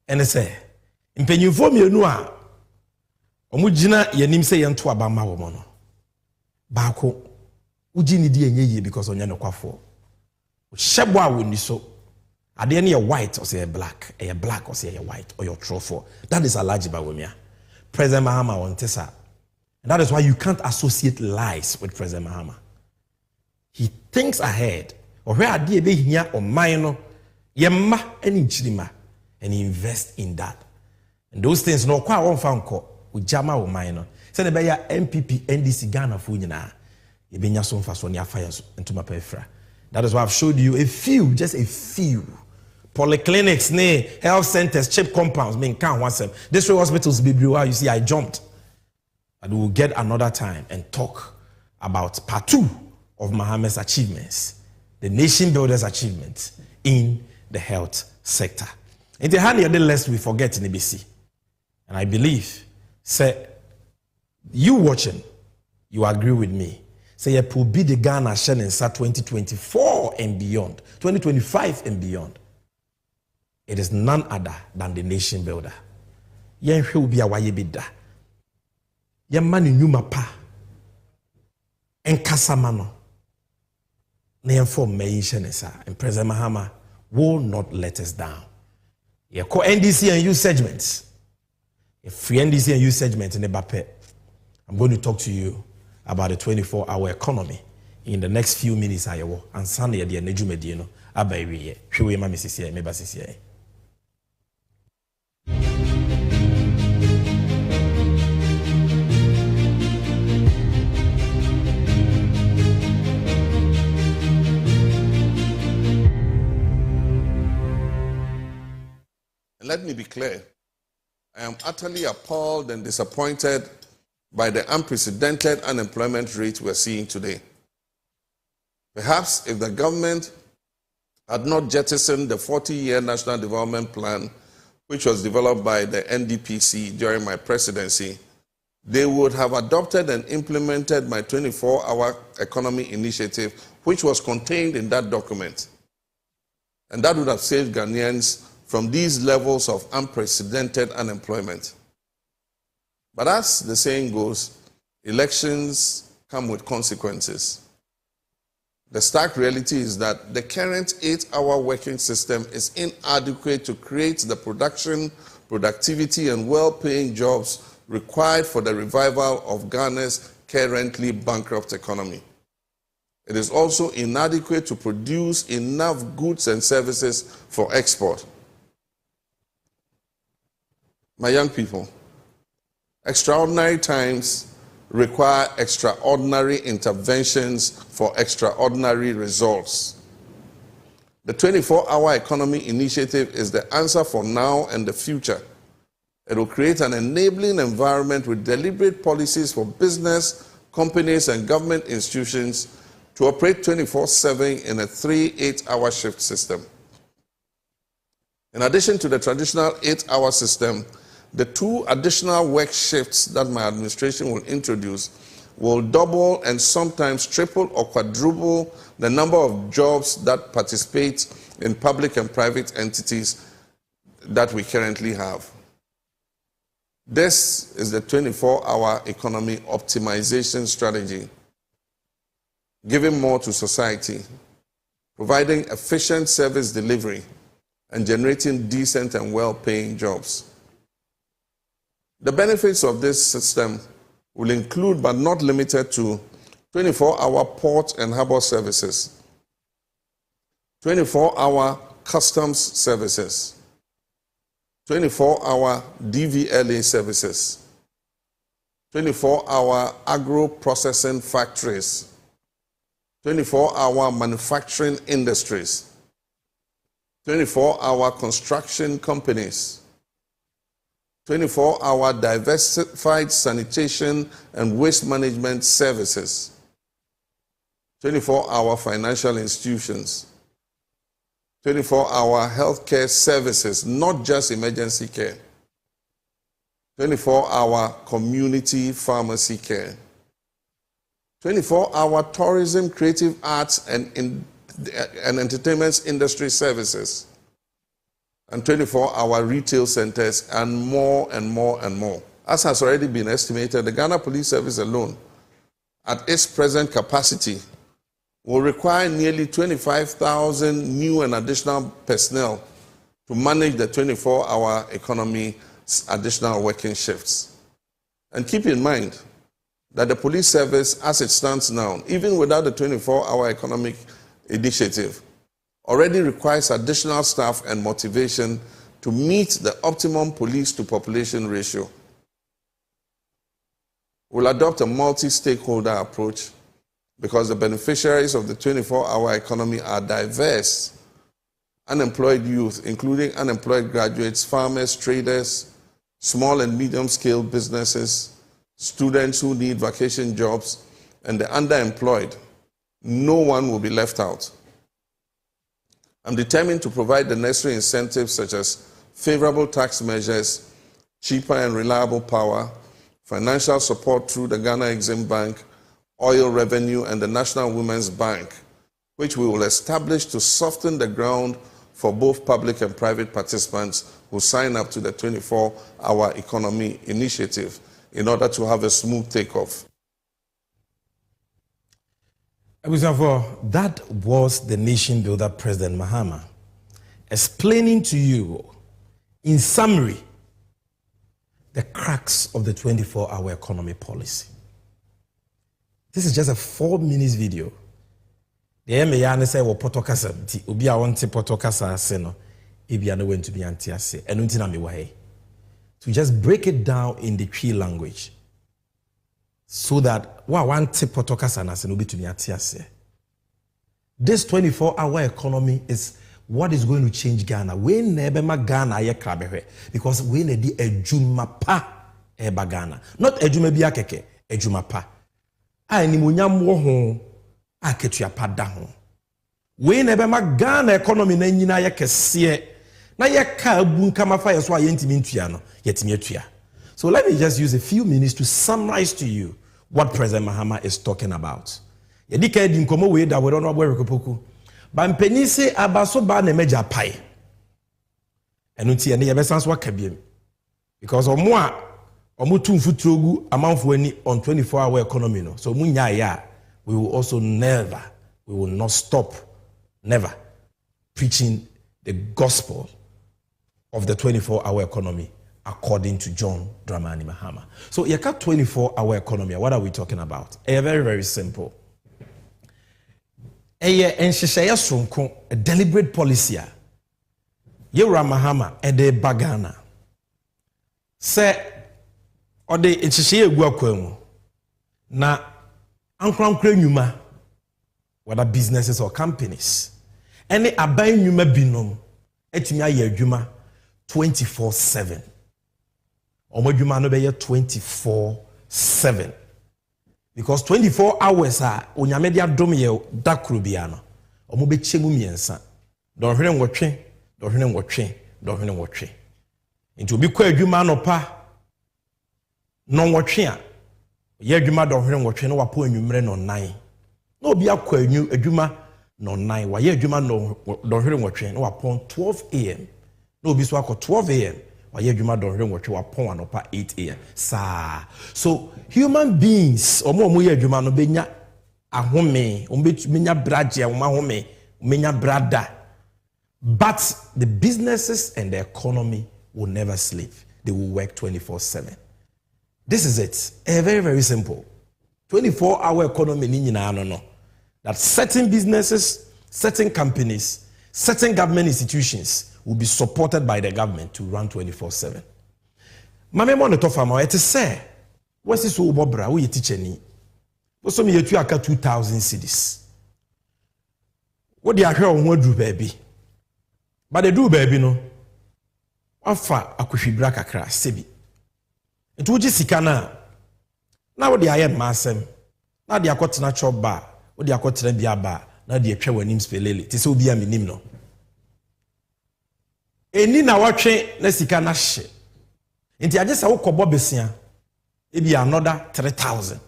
And I say, in Penyufo Mienua, Omujina Yenim say Yantua Bama Womono. Bako, Ujini Di because on Yanokafo. Shabwa Wuniso. Are they any white or say a black or say a white or your trofo? That is a large BAWUMIA. President Mahama on Tessa. And that is why you can't associate lies with President Mahama. He thinks ahead. Or where are they here or minor? Yemma and Inchima. And he invests in that. And those things no kwa one found call with Jama or minor. Send a MPP NDC Ghana Funina. Yebenya son fasonia fires into my pefra. That is why I've showed you a few, just a few. Polyclinics, health centers, cheap compounds, can't want them. District hospitals, you see, I jumped. And we will get another time and talk about part 2 of Mahama's achievements, the nation builder's achievements in the health sector. In the hand, lest we forget in ABC. And I believe, say, you watching, you agree with me. Say, it will be the Ghana Shannon 2024 and beyond, 2025 and beyond. It is none other than the nation builder. Yen will be a wayebida. Yen mani nyuma pa. En kasamano. Ne form me shenesa. And President Mahama will not let us down. Ye ko NDC and youth segments. A free NDC and youth segment in the BAPE. I'm going to talk to you about the 24-hour economy in the next few minutes. I will and Sunday the Nejumedino abaye. Shwe ma misisi me basisi. Let me be clear. I am utterly appalled and disappointed by the unprecedented unemployment rate we're seeing today. Perhaps if the government had not jettisoned the 40-year National Development Plan, which was developed by the NDPC during my presidency, they would have adopted and implemented my 24-hour economy initiative, which was contained in that document. And that would have saved Ghanaians from these levels of unprecedented unemployment. But as the saying goes, elections come with consequences. The stark reality is that the current 8-hour working system is inadequate to create the production, productivity, and well-paying jobs required for the revival of Ghana's currently bankrupt economy. It is also inadequate to produce enough goods and services for export. My young people, extraordinary times require extraordinary interventions for extraordinary results. The 24-hour economy initiative is the answer for now and the future. It will create an enabling environment with deliberate policies for business, companies, and government institutions to operate 24/7 in a 3-8-hour shift system. In addition to the traditional 8-hour system, the 2 additional work shifts that my administration will introduce will double and sometimes triple or quadruple the number of jobs that participate in public and private entities that we currently have. This is the 24-hour economy optimization strategy, giving more to society, providing efficient service delivery, and generating decent and well-paying jobs. The benefits of this system will include, but not limited to, 24-hour port and harbor services, 24-hour customs services, 24-hour DVLA services, 24-hour agro-processing factories, 24-hour manufacturing industries, 24-hour construction companies, 24-hour diversified sanitation and waste management services, 24-hour financial institutions, 24-hour healthcare services, not just emergency care, 24-hour community pharmacy care, 24-hour tourism, creative arts, and entertainment industry services, and 24-hour retail centers, and more and more and more. As has already been estimated, the Ghana Police Service alone, at its present capacity, will require nearly 25,000 new and additional personnel to manage the 24-hour economy's additional working shifts. And keep in mind that the police service, as it stands now, even without the 24-hour economic initiative, already requires additional staff and motivation to meet the optimum police-to-population ratio. We'll adopt a multi-stakeholder approach because the beneficiaries of the 24-hour economy are diverse: unemployed youth, including unemployed graduates, farmers, traders, small and medium-scale businesses, students who need vacation jobs, and the underemployed. No one will be left out. I'm determined to provide the necessary incentives such as favorable tax measures, cheaper and reliable power, financial support through the Ghana Exim Bank, oil revenue, and the National Women's Bank, which we will establish to soften the ground for both public and private participants who sign up to the 24-hour economy initiative in order to have a smooth takeoff. That was the nation builder, President Mahama, explaining to you, in summary, the cracks of the 24-hour economy policy. This is just a 4-minute video. The MAHAMA say wo potokasa ti obi a wonte potokasa ase no ebi ana went to be anti ase eno nti na me wa he. To just break it down in the Twi language so that wa wante potokasa na ase no be to be anti ase. This 24-hour economy is what is going to change Ghana. We never ma Ghana ye krabehwe because we need di ejuma pa eba Ghana. Not ejuma bi akeke, ejuma pa. Ni munyam wo ho aketua pada ho. We na be ma Ghana economy na nyina ye kese na ye ka abu nka mafa ye so ayentimi ntua no yetimi atua. So let me just use a few minutes to summarize to you what President Mahama is talking about. Ye dika di nkomo we da we no agbo rekopoku. Ba mpanyi se abaso ba na meja pai. Enu tie ne ye be sanso aka biem. Because omo a omutu mfutrogu amanfo ani on 24-hour economy no. So munya ya, we will also we will not stop, never preaching the gospel of the 24-hour economy according to John Dramani Mahama. So yaka 24-hour economy, what are we talking about? Very, very simple. A deliberate policy. Yewra Mahama ede bagana. Se ode enhyehyɛ egu akwam na ankrankra nyuma, whether businesses or companies, any aban nyuma binom etimi aye adwuma 24/7. Omo adwuma no be 24/7 because 24 hours a onyame de adom ye dakro bia no omo be chemu miensa dohwene nwotwe nti obi kwa adwuma no pa no nwotwe a ye adwuma dohwene nwotwe no wapo anwumre no nan na obi akwa adwuma no nan wa ye adwuma no dohwene nwotwe no wapo 12 am na obi so akọ 12 am Oye adwuma don hwe nwotwe wapon anopa 8 a.m. So human beings omo ye adwuma no benya ahome, benya braje, ahome, benya brada. But the businesses and the economy will never sleep. They will work 24/7. This is it. Very, very simple. 24-hour economy no. That certain businesses, certain companies, certain government institutions will be supported by the government to run 24/7. Mame mo no to fama it say what's so bobra we teacher ni. Wo so me yetu aka 2000 cedis. Wo de ahwe wo ho aduru baabi. But they do baby no. Wafa akohwibra kakra sebi. Nti wo sika na wo de aye masem. Na de akotena chop bar, wo de akotena bia bar, na de atwa wanim spelele. Ti se obi aminim no. Eni na watwe na sika na hye. Nti agesa wo kɔbɔ besia. Ebi another 3000.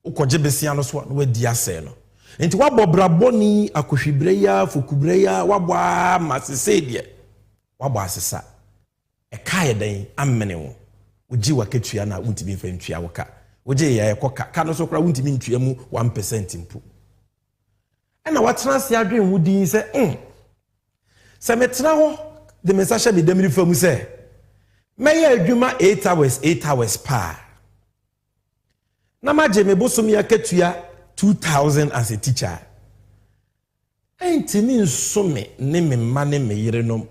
Wo kɔgye besia no so na wadi asɛ no. Nti wabɔ brabɔni akohwibreya fokubreya wabɔ masese wabɔ asesa ɛkae den amene wo wogi waketua na wontimi mfa ntua woka wogi ya ekoka ka no so kora wontimi ntua mu 1% mpo ɛna watena se adwen wudi sɛ sɛ metena ho de message be demiri famu sɛ mɛyɛ adwuma 8 hours pa na magye me bosom ya ketua 2000 as a teacher. Enti ni nsome ne me ma ne me yere no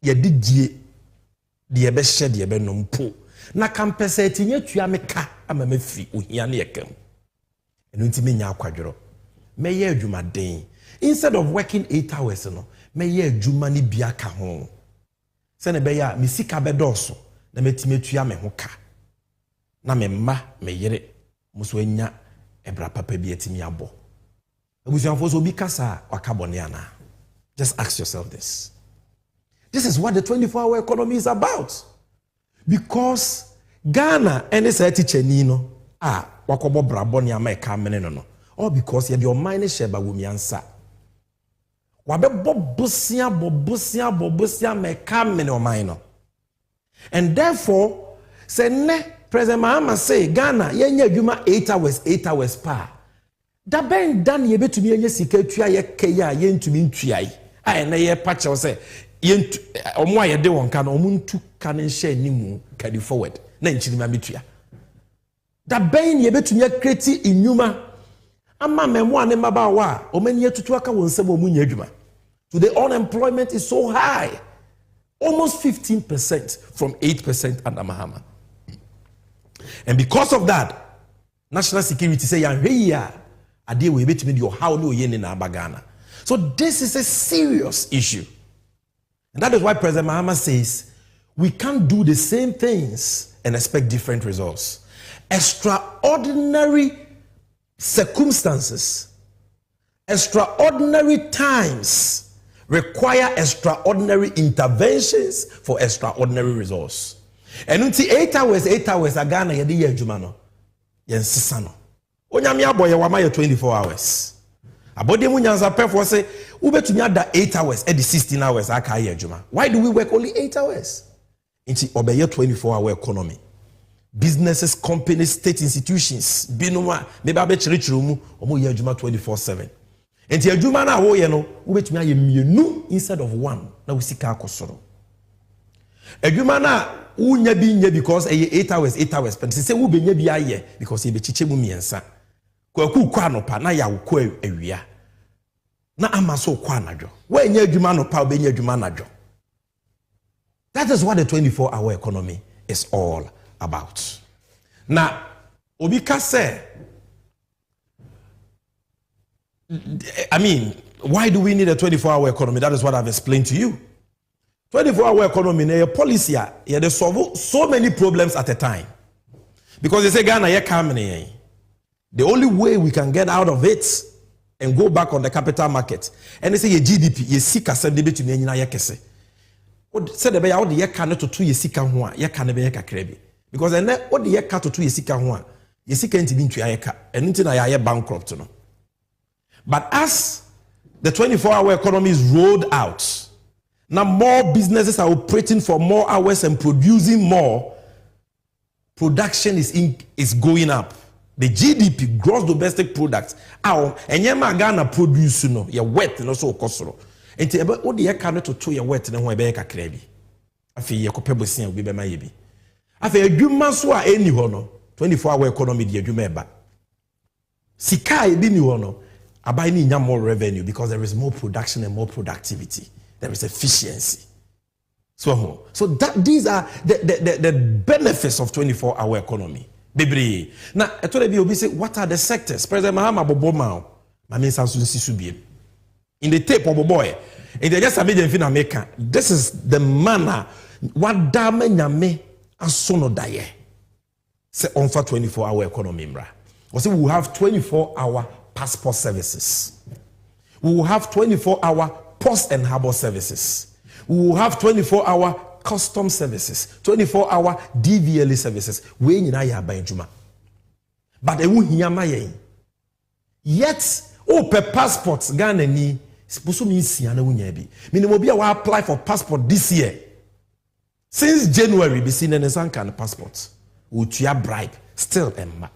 ye didie de be hye de be no mpo na kampesa etinye tua me ka ama me fi ohia ne yekam eno nti me nya akwadworo me ye adwuma den instead of working 8 hours no me ye adwuma ne bia ka ho se ne be ya me sika be doso na metime tua me ho ka na me ma me yere muso anya ebra papa bi etimi abo abusuanfo so bi kasa wakabone ana. Just ask yourself this. This is what the 24-hour economy is about. Because Ghana any say teacher ni no wakobo brabone ama e ka mene no all because ye your mind share BAWUMIA nsa wabe bobosia me ka mene o mind no. And therefore say ne President Mahama say Ghana yenye adwuma 8 hours pa. Da ben dan ye betumi yenye sika tua ye keya ye ntumi ntuai. Ai na ye pa chew say ye omo aye de won ka na omo ntu ka ne hye animu carry forward na nchirima metua. Da ben ye betumi create inuma ama memo ane mabawa omani etutu aka won sebo omo nya adwuma. Today unemployment is so high. Almost 15% from 8% under Mahama. And because of that, national security say ade we betimi your how no ye na Ghana. So this is a serious issue. And that is why President Mahama says we can't do the same things and expect different results. Extraordinary circumstances, extraordinary times require extraordinary interventions for extraordinary results. And until 8 hours a Ghana yedi ye adwuma no yensesa no onyame aboye wa ma 24 hours abode mu nyanza pefo say ubetumi ada 8 hours e the 16 hours aka ye adwuma. Why do we work only 8 hours? Inti obeye 24-hour economy. Businesses, companies, state institutions binuma meba be chirichiru mu omo ye adwuma 24/7. Inti adwuma na wo ye no ubetumi aye mienu instead of one na usika akosoro. Adwuma na unya bi nya because 8 hours but say wo benya bi aye because ye be chiche mu miensa kwaku kwa no pa na ya wo kwa awia na amaso kwa anadwo wa nya adwuma no pa obenya adwuma anadwo. That is what the 24-hour economy is all about. Now obika say I mean, why do we need a 24-hour economy? That is what I've explained to you. 24-hour economy na policy they solve so many problems at a time. Because they say Ghana coming. The only way we can get out of it and go back on the capital market and they say your GDP ye sika se debe to nyina ye kese. Say the be ya de ye ka no to ye sika ho a ye ka ne be ye kakra bi. Because and what the ye ka to ye sika ho a ye sika ntimi ntua ye ka. Enu nti na ya bankrupt no. But as the 24-hour economy is rolled out, Now more businesses are operating for more hours and producing more. Production is going up. The GDP, gross domestic product, and yema Ghana produce no, you're wet and also kosoro. And to about what the account to your wet and where back a crabby. I feel your copable scene will be my baby. I feel you must wa any hono, 24-hour economy, dear Jumeba. Sikai be new hono, I buy more revenue because there is more production and more productivity. There is efficiency. So these are the benefits of 24-hour economy. Bebre. Now, I told you, say, what are the sectors? President Mahama Boboma, my main Subi. In the tape of a boy, in the just American fin America, this is the manner what dame nyame asono daye. Say on for 24-hour economy, bra. We say we will have 24-hour passport services. We will have 24-hour post and harbor services. We will have 24-hour custom services, 24-hour DVLA services. We nyina ya ba adwuma. But e wu hia ma yen. Yet, per passports Ghana ni supposed to sia na wunya bi. Minimum bi a apply for passport this year. Since January, be seen in some kind of passports. Would you bribe still emma?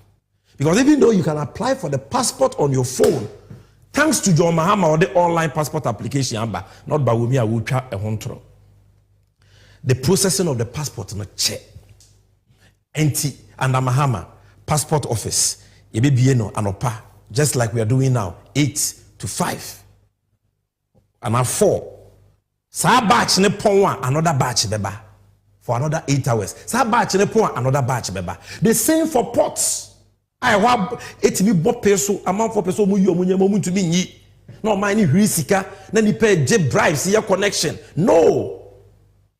Because even though you can apply for the passport on your phone, thanks to John Mahama or the online passport application, not BAWUMIA will try a control. The processing of the passport not check. NT and Mahama passport office, no anopa, just like we are doing now, 8 to 5. And now 4. Sa batch ne pon another batch beba for another 8 hours. Sa batch ne pon another batch beba. The same for ports. I have it me bo peso amount for peso mu mu to be no mind risika na ni pay j bribes your connection. No.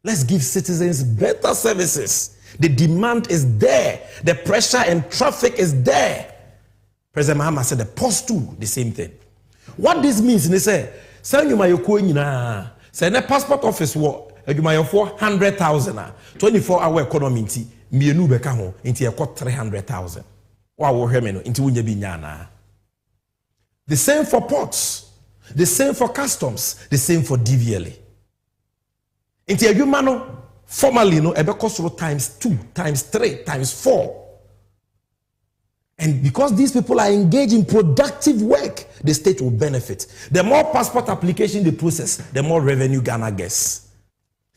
Let's give citizens better services. The demand is there. The pressure and traffic is there. President Mahama said the post too, the same thing. What this means, they say, send you my yoko say the passport office wo you my 400,000 24-hour economy nti mienu beka ho nti e 300,000. Wa wo hwe me no nti wunya bi nya. The same for ports, the same for customs, the same for DVLA. Inti adwuma no formally no ebe cost times 2, times 3, times 4. And because these people are engaged in productive work, the state will benefit. The more passport application they process, the more revenue Ghana gets.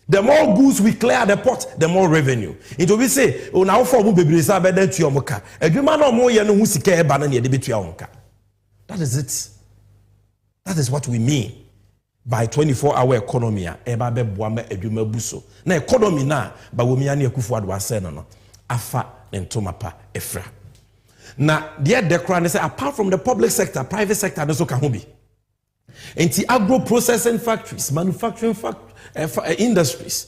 The more goods we clear at the port, the more revenue. It will be say, oh now for mu bebre sa be den tuo muka. Adwuma no mo ye no hu sika e ba na ye de betua onka. That is it. That is what we mean by 24-hour economy. Eba be boa ma adwuma buso. Na economy na BAWUMIA na Akufo-Addo ase no afa ntoma pa efra. Now, they say apart from the public sector, private sector also can be. And agro processing factories, manufacturing industries,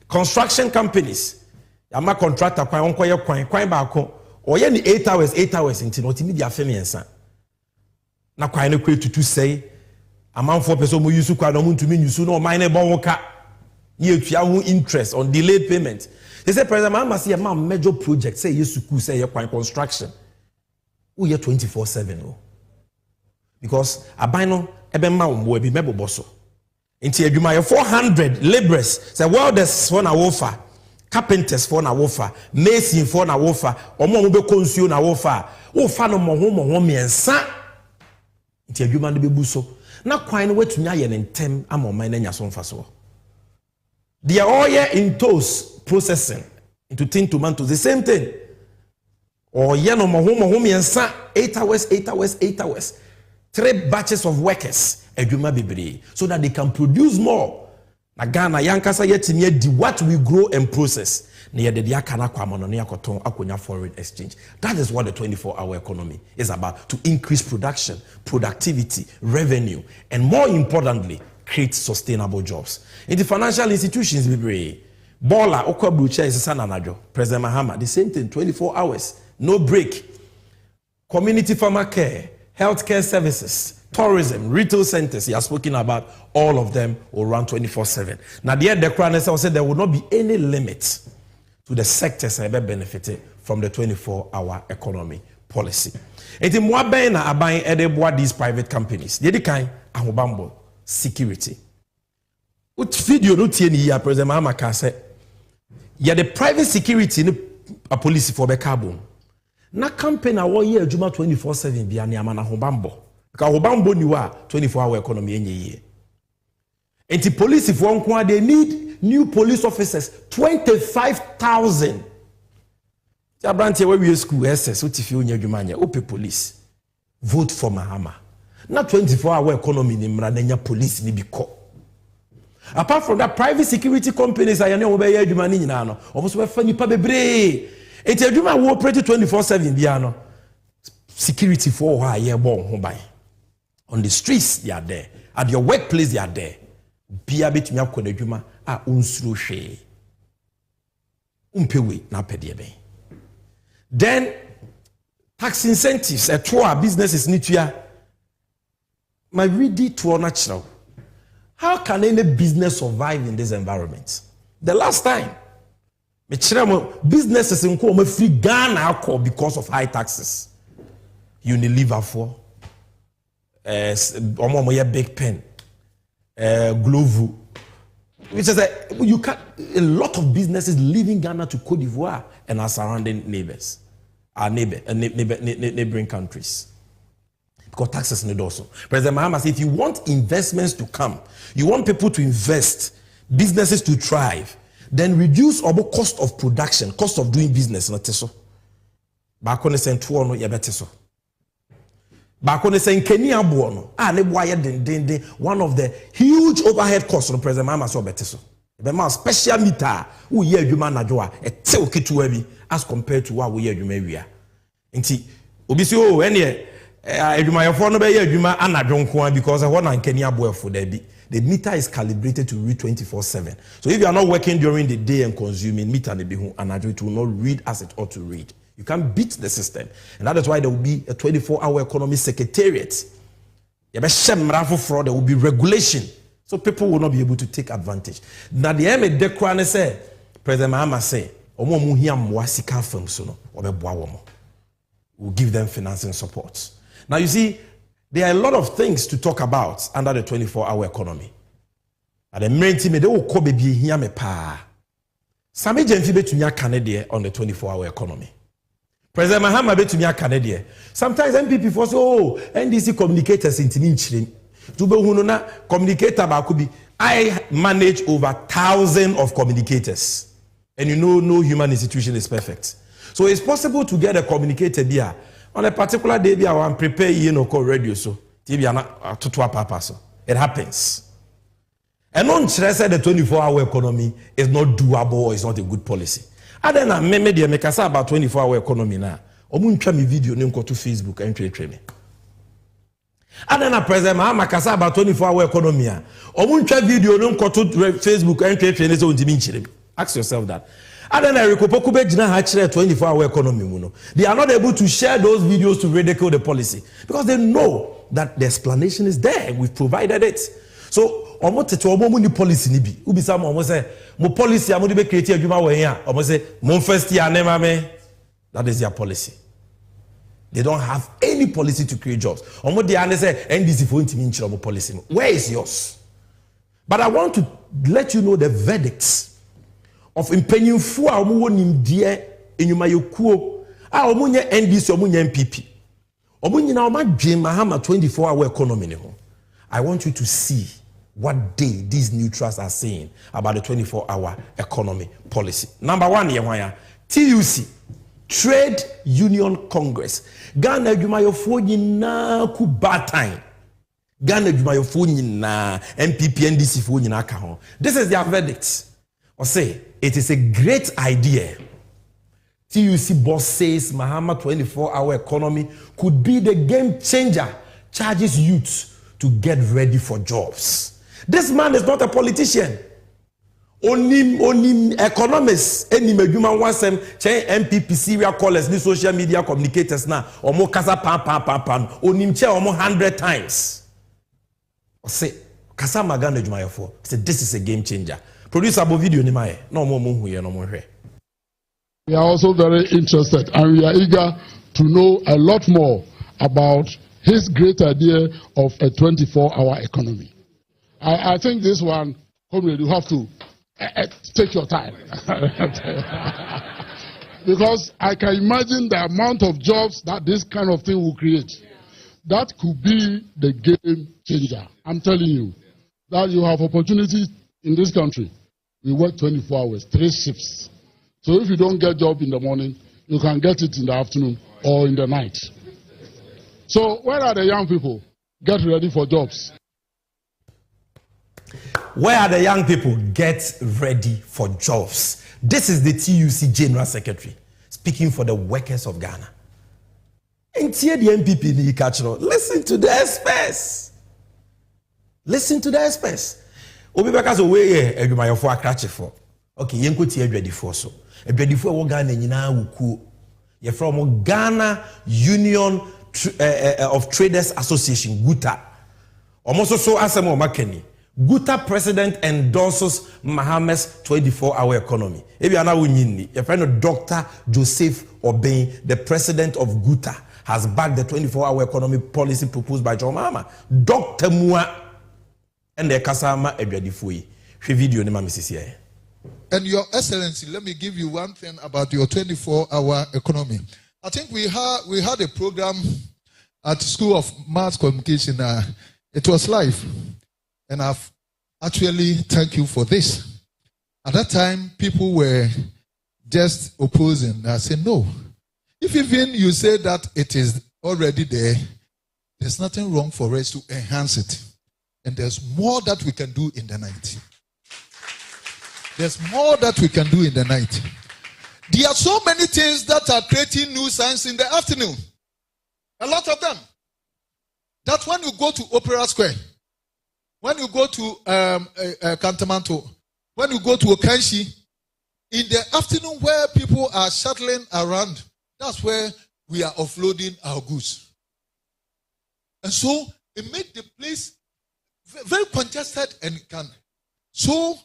construction companies. I'm a contractor, quite back or any 8 hours into multimedia femiensa. Now, quite equate to say, amount for person who use to quite to mean you soon or mine bonka. You have interest on delayed payment. They say, President Mahama see a major project, say, you say, your construction. We are 24/7 because abino ebema umbo ebi mebo boso. Inti edwuma 400 laborers say welders for na wofa, carpenters for na wofa, mason for na wofa, omo be konsuo na wofa. Wofa no mo miensa. Inti edwuma no bebuso. Na kwan no wetumi aye ne ntem ama oman na nya so mfa so. They are all here in toast processing into tin tomatoes, the same thing. Or yeno mohum yensa 8 hours. 3 batches of workers edwuma bebre so that they can produce more. Na Ghana yankasa yetimi di what we grow and process. Na yede dia kana kwa mono na yakoton akonya foreign exchange. That is what the 24-hour economy is about, to increase production, productivity, revenue, and more importantly, create sustainable jobs. In the financial institutions bebre Bola okwa brucha is sananajo. President Mahama, the same thing, 24 hours. No break. Community farmer care, healthcare services, tourism, retail centers. He has spoken about all of them will run 24/7. Now, the Crown said there will not be any limit to the sectors that have benefited from the 24-hour economy policy. And in Mwabena Abain Edebwa these private companies, the kind ahubambo security. What video no tie ni ya President Mahama ka say ya the private security ni a police for be carbon. Na campaign a one year adwuma 24/7 bia ne ama na hobambo. Ka hobambo ni wa 24-hour economy enye ye. Enti police for nko they need new police officers 25,000. Jabrantie we school SS otifi onya adwuma anya ope police. Vote for Mahama. Na 24-hour economy ni mra na police ni bi ko. Apart from that, private security companies are not obey adwuma ni nyina no. Obo be fa nipa bebre. Enti adwuma wo operate 24/7 bia no. Security for who aye bon ho ban. On the streets they are there. At your workplace they are there. Bia betumi akọ adwuma a onsuro hwe. Umpewe na pede ben. Then tax incentives at our businesses need to my ready to natural. How can any business survive in this environment? The last time businesses in Koma free Ghana because of high taxes. Unilever for Big Pen, Glovo, which is a lot of businesses leaving Ghana to Cote d'Ivoire and our surrounding neighbors, our neighboring countries. Because taxes need also. President Mahama said, if you want investments to come, you want people to invest, businesses to thrive, then reduce our cost of production, cost of doing business. Not so. Back on the same tour, no, you better so. Back on the same Kenya Buono, one of the huge overhead costs on President Mahama so better so. The special meter, who year you man ajoa, a tell kitu as compared to what we hear you may wear. Inti, Obisio, any. Because I want Kenya boy for the meter is calibrated to read 24/7. So if you are not working during the day and consuming meter and it will not read as it ought to read. You can't beat the system, and that is why there will be a 24-hour economy secretariat. There will be regulation, so people will not be able to take advantage. Now the end of the say President Mahama say, we'll give them financing support. Now you see, there are a lot of things to talk about under the 24-hour economy. And the main team, they will come baby here me pa. Sami Jenfi betunya Canada on the 24-hour economy. President Mahama betunya Canada. Sometimes MPP for say, oh, NDC communicators in Tininchrin. To be hununa communicator ba could be. I manage over 1,000 of communicators, and you know, no human institution is perfect. So it's possible to get a communicator there. On a particular day, I want to prepare call radio so it happens. And on said the 24-hour economy is not doable or is not a good policy. And then I make about 24-hour economy now. I'm try me video name go to Facebook and trade me. And then I present my kasa about 24-hour economy. I'm try video name go to Facebook and trade so ask yourself that. And then 24-hour economy. They are not able to share those videos to ridicule the policy because they know that the explanation is there. We've provided it. So, policy ni bi. Ubi some almost say, "Mo policy amudi be create adwuma we here." Almost say, "Mon first year never me." That is their policy. They don't have any policy to create jobs. Almost they say, "NDC for intimi policy." Where is yours? But I want to let you know the verdicts of impanyinfo a omo wonim die enyuma yekuo a omo nya NDC omo nya MPP omo nyina omo dwen Mahama 24-hour economy ne ho. I want you to see what day these neutrals are saying about the 24-hour economy policy. Number one, TUC, Trade Union Congress. Ghana adwumayofo nyina ku bad time. Ghana adwumayofo nyina MPP NDC fo nyina ka ho. This is their verdict. Or say it is a great idea. TUC boss says Mahama 24-hour economy could be the game changer, charges youths to get ready for jobs. This man is not a politician. Only economists, any meduma wansem, MPP serial callers, the social media communicators now, or more kasa pan, onim che almost 100 times. Or say, kasa magana jumayofo. Say this is a game changer. Produce a video ni mae. No more here, no more here. We are also very interested and we are eager to know a lot more about his great idea of a 24-hour economy. I think this one Comrade, you have to take your time. Because I can imagine the amount of jobs that this kind of thing will create. That could be the game changer. I'm telling you that you have opportunities in this country. We work 24 hours, 3 shifts. So if you don't get a job in the morning, you can get it in the afternoon or in the night. So where are the young people? Get ready for jobs. Where are the young people? Get ready for jobs. This is the TUC General Secretary speaking for the workers of Ghana. And here the MPP, listen to the experts. Listen to the experts. Obi baka so we adwumayofo akrachefo. Okay, yenko tie adwadifo so. Adwadifo wo Ghana nyina wuku. Ye from Ghana Union of Traders Association, GUTA. Almost so asem o makani. GUTA president endorses MAHAMA's 24-hour economy. Ebi ana wunyini. Your friend Dr. Joseph Obeng, the president of GUTA, has backed the 24-hour economy policy proposed by John Mahama. Dr. Mua and the Kasama Ebradifui. Video ni Misisi. And Your Excellency, let me give you one thing about your 24-hour economy. I think we had a program at School of Mass Communication. It was live. And I've actually thank you for this. At that time, people were just opposing. I said, no. If even you say that it is already there, there's nothing wrong for us to enhance it. And there's more that we can do in the night. There's more that we can do in the night. There are so many things that are creating nuisance in the afternoon. A lot of them. That's when you go to Opera Square. When you go to Kantamanto, when you go to Okanshi, in the afternoon where people are shuttling around, that's where we are offloading our goods. And so it makes the place very congested and can. So,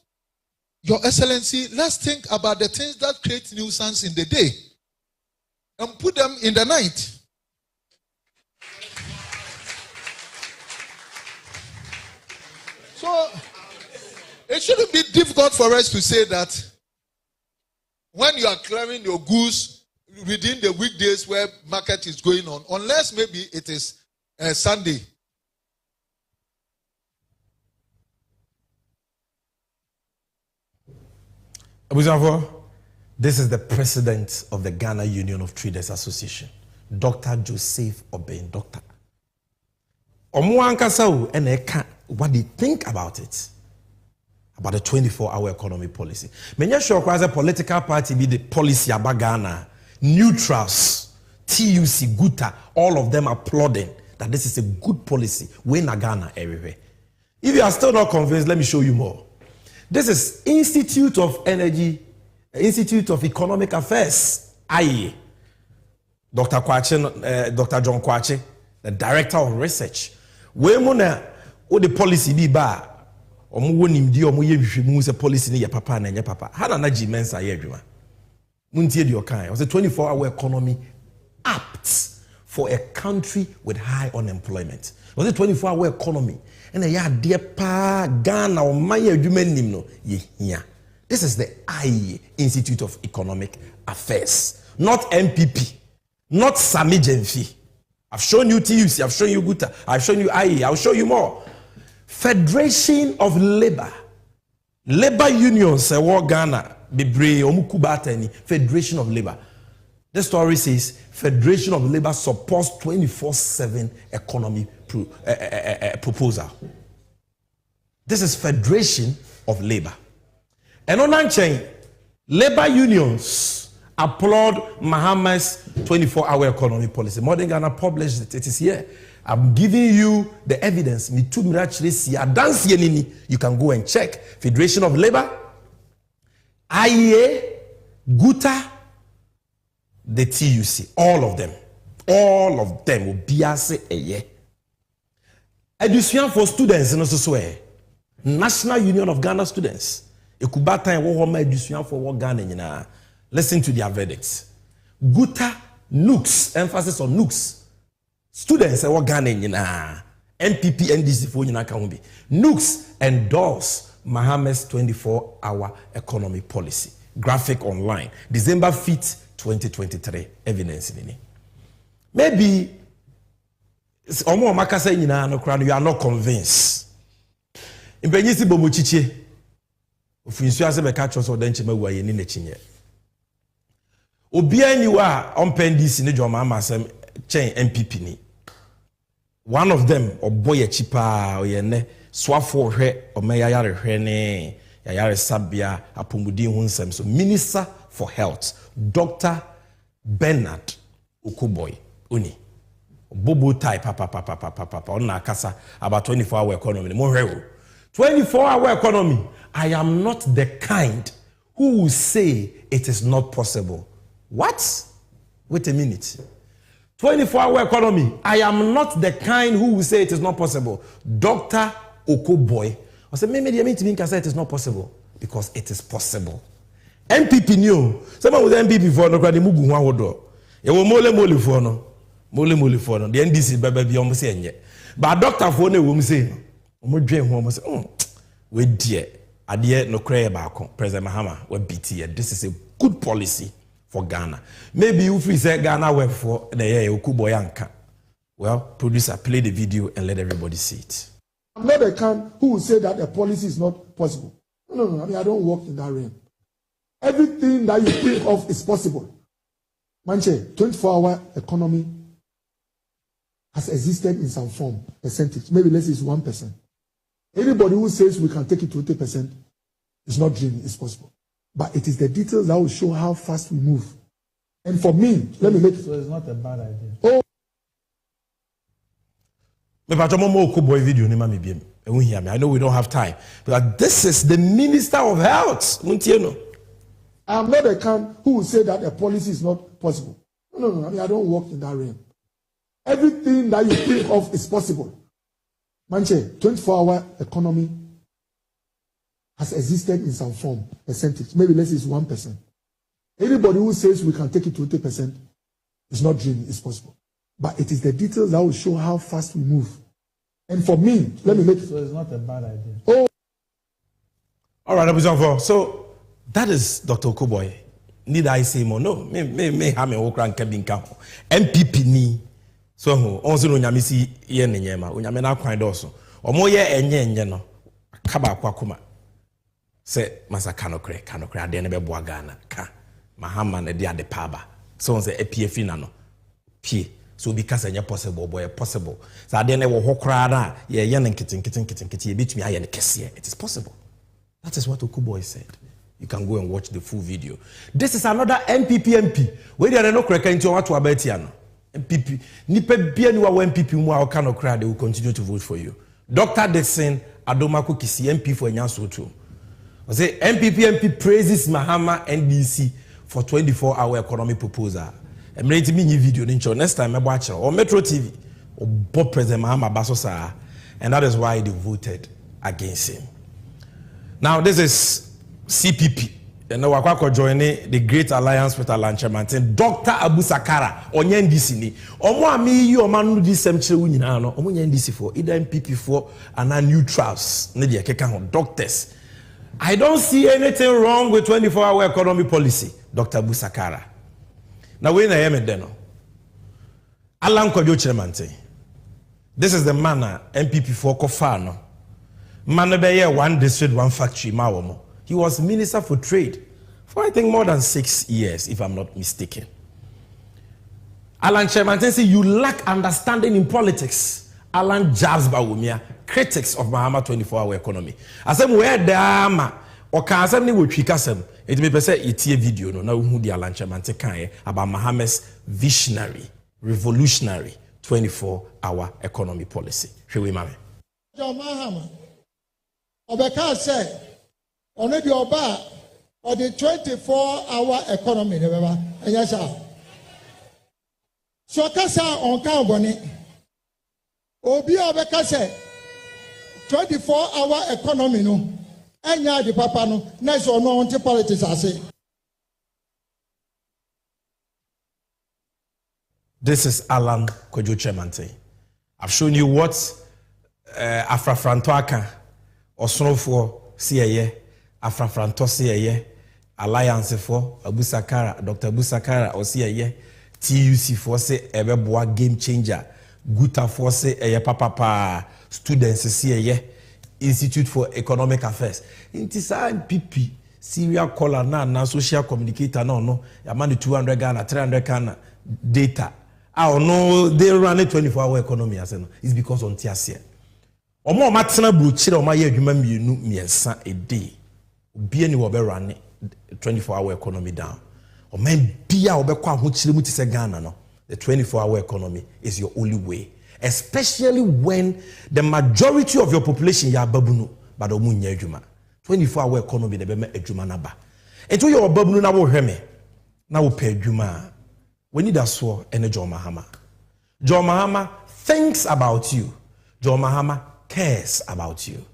Your Excellency, let's think about the things that create nuisance in the day and put them in the night. So, it shouldn't be difficult for us to say that when you are clearing your goods within the weekdays where market is going on, unless maybe it is Sunday. This is the president of the Ghana Union of Traders Association, Dr. Joseph Obeng, Doctor. What do you think about it? About the 24-hour economy policy. Many sure as a political party be the policy about Ghana. Neutrals, TUC, GUTA, all of them applauding that this is a good policy. We're in Ghana everywhere. If you are still not convinced, let me show you more. This is Institute of Energy, Institute of Economic Affairs, IE. Dr. John Kwache, the Director of Research. We're what the policy be ba omo wonim di omo yehwehwemu se policy ne ye papa na nye papa hana na mensa ye adwuma muntie di okan was a 24-hour economy apt for a country with high unemployment was a 24-hour economy and a ya de pa Ghana o maye adwuma nim no ye hia. This is the IE, Institute of Economic Affairs, not MPP, not Sami Jenfi. I've shown you TUC, I've shown you GUTA, I've shown you IE, I'll show you more. Federation of Labor. Labor unions, Ghana, Bibre, Omukubatani, Federation of Labor. The story says Federation of Labor supports 24/7 economy proposal. This is Federation of Labor. And on that chain, labor unions applaud Mahama's 24-hour economy policy. More than Ghana published it. It is here. I'm giving you the evidence. You can go and check. Federation of Labor, IEA, GUTA, the TUC. All of them will be as a year. Education for students in also National Union of Ghana Students. Education for Ghana. Listen to their verdicts. GUTA, NUCS, emphasis on NUCS. Students are Ghana NPP NDC for NUCS endorse Mahama's 24-hour economy policy. Graphic online. December 5th, 2023. Evidence in it. Maybe Omo Makasa you are not convinced. In Benyisi Bomuchiche, if you say be catch us or then chime wa yeni nechinye. Obia ni wa ompendisi ne joma amasem chen MPP ni. One of them oboye chipa oyene swafo hwe omeyayare hwe ne yayare sabia apomudi hunsem so Minister for Health Dr. Bernard Okuboy Uni Bobo type papa on akasa about 24-hour economy. 24-hour economy. I am not the kind who will say it is not possible. What? Wait a minute. 24-hour economy. I am not the kind who will say it is not possible. Dr. Okuboy. I said, maybe the meeting can say it is not possible because it is possible. MPP knew. Someone with MPP for no crowd mugu one wodo. It will mole for no. Mole for no. The NDC baby almost saying but doctor for no woman say no. We dear. Adie no cray back. President Mahama we BT. This is a good policy for Ghana. Maybe you free say Ghana web for the year Okuboyanka. Well, producer, play the video and let everybody see it. I'm not the kind who will say that a policy is not possible. No. I mean, I don't work in that realm. Everything that you think of is possible. Manche, 24-hour economy has existed in some form, percentage. Maybe let's say it's 1%. Anybody who says we can take it to 80% is not dreaming, it's possible. But it is the details that will show how fast we move. And for me, let me make it. So it's not a bad idea. Oh. I know we don't have time, but this is the Minister of Health. I am not the kind who will say that a policy is not possible. No. I mean, I don't work in that realm. Everything that you think of is possible. Manche, 24-hour economy has existed in some form, percentage. Maybe let's say it's 1%. Anybody who says we can take it to 80% is not dreaming, it's possible. But it is the details that will show how fast we move. And for me, let me make it. So it's not a bad idea. Oh. All right, so that is Dr. Okuboy. Need I say more? No. Me have me okra nkabin ka. MPP ni. So onzo no nyame si ye nenyema. Onyame na kwan doso. Omo ye enye no. Kaba akwa se masaka no kre ade ne be boa Ghana ka. Mahama na dia de paba. So on say EPF na no. Pie. So because it's possible, boy, possible. So I didn't know what crowd. Yeah, kitten. It is possible. That is what Okuboy said. You can go and watch the full video. This is another MP. Where they are no correct into what to abetiano. MPP. Nipe bien you are MPP more kind of crowd. They will continue to vote for you. Dr. Dixon Adomako Kisi MP for Nyanso too. I say MP praises Mahama NDC for 24-hour economy proposal. I'm ready to make a video next time I watch it or Metro TV or Bob President Mahama Basosa, and that is why they voted against him. Now this is CPP. And now we're joining the Great Alliance with Alan Chairman, Dr. Abu Sakara, Onyen DC. Omo ami you omanu di semche wunyina no. Omo nyen DC for either MPP for and neutrals. Ne dia keka ho doctors. I don't see anything wrong with 24-hour economy policy, Dr. Abu Sakara. Now when I am at Deno, Alan Kojo Chairman, this is the manner MPP for Kofano. Manabeye, one district, one factory, Mawomo. He was Minister for Trade for I think more than 6 years, if I'm not mistaken. Alan Chairman says you lack understanding in politics. Alan jabs BAWUMIA, critics of Mahama 24-hour economy. I said where the ama or can ni we trikasem. It may be said it's a video no now who the Alan Chairman say about Mahama's visionary, revolutionary 24-hour economy policy. Shall we mame? John Mahama. Obeka said on the oba or the 24-hour economy never. Yes sir. So kasa on carbon. Obi Obeka said 24-hour economy no. Enya di papa no na so no on politics ase. This is Alan Kojo Chairman. I've shown you what Afrafrantoaka or Snowfo CAE, Afrafranto CAE, Alliance for Abusakara, Dr. Abusakara or CAE, TUC for say Ebeboa game changer, Guta for say Papa students CAE, Institute for Economic Affairs. Intisa PP, serial caller na social communicator no, Yamani 200 Ghana, 300 Ghana data. I no, they run a 24-hour economy as it's because on Tiasia. Omo matena bruchire o maye adwuma mienu miensa a day. Obi ani wo be run 24-hour economy down. O man bia wo be kwa ho chire mu ti se Ghana no. The 24-hour economy is your only way. Especially when the majority of your population ya babunu but o mu nya adwuma. 24-hour economy de be me adwuma na ba. Ento your babunu na wo hweme. Na wo pe adwuma. We need a so ene John Mahama. John Mahama thinks about you. John Mahama cares about you.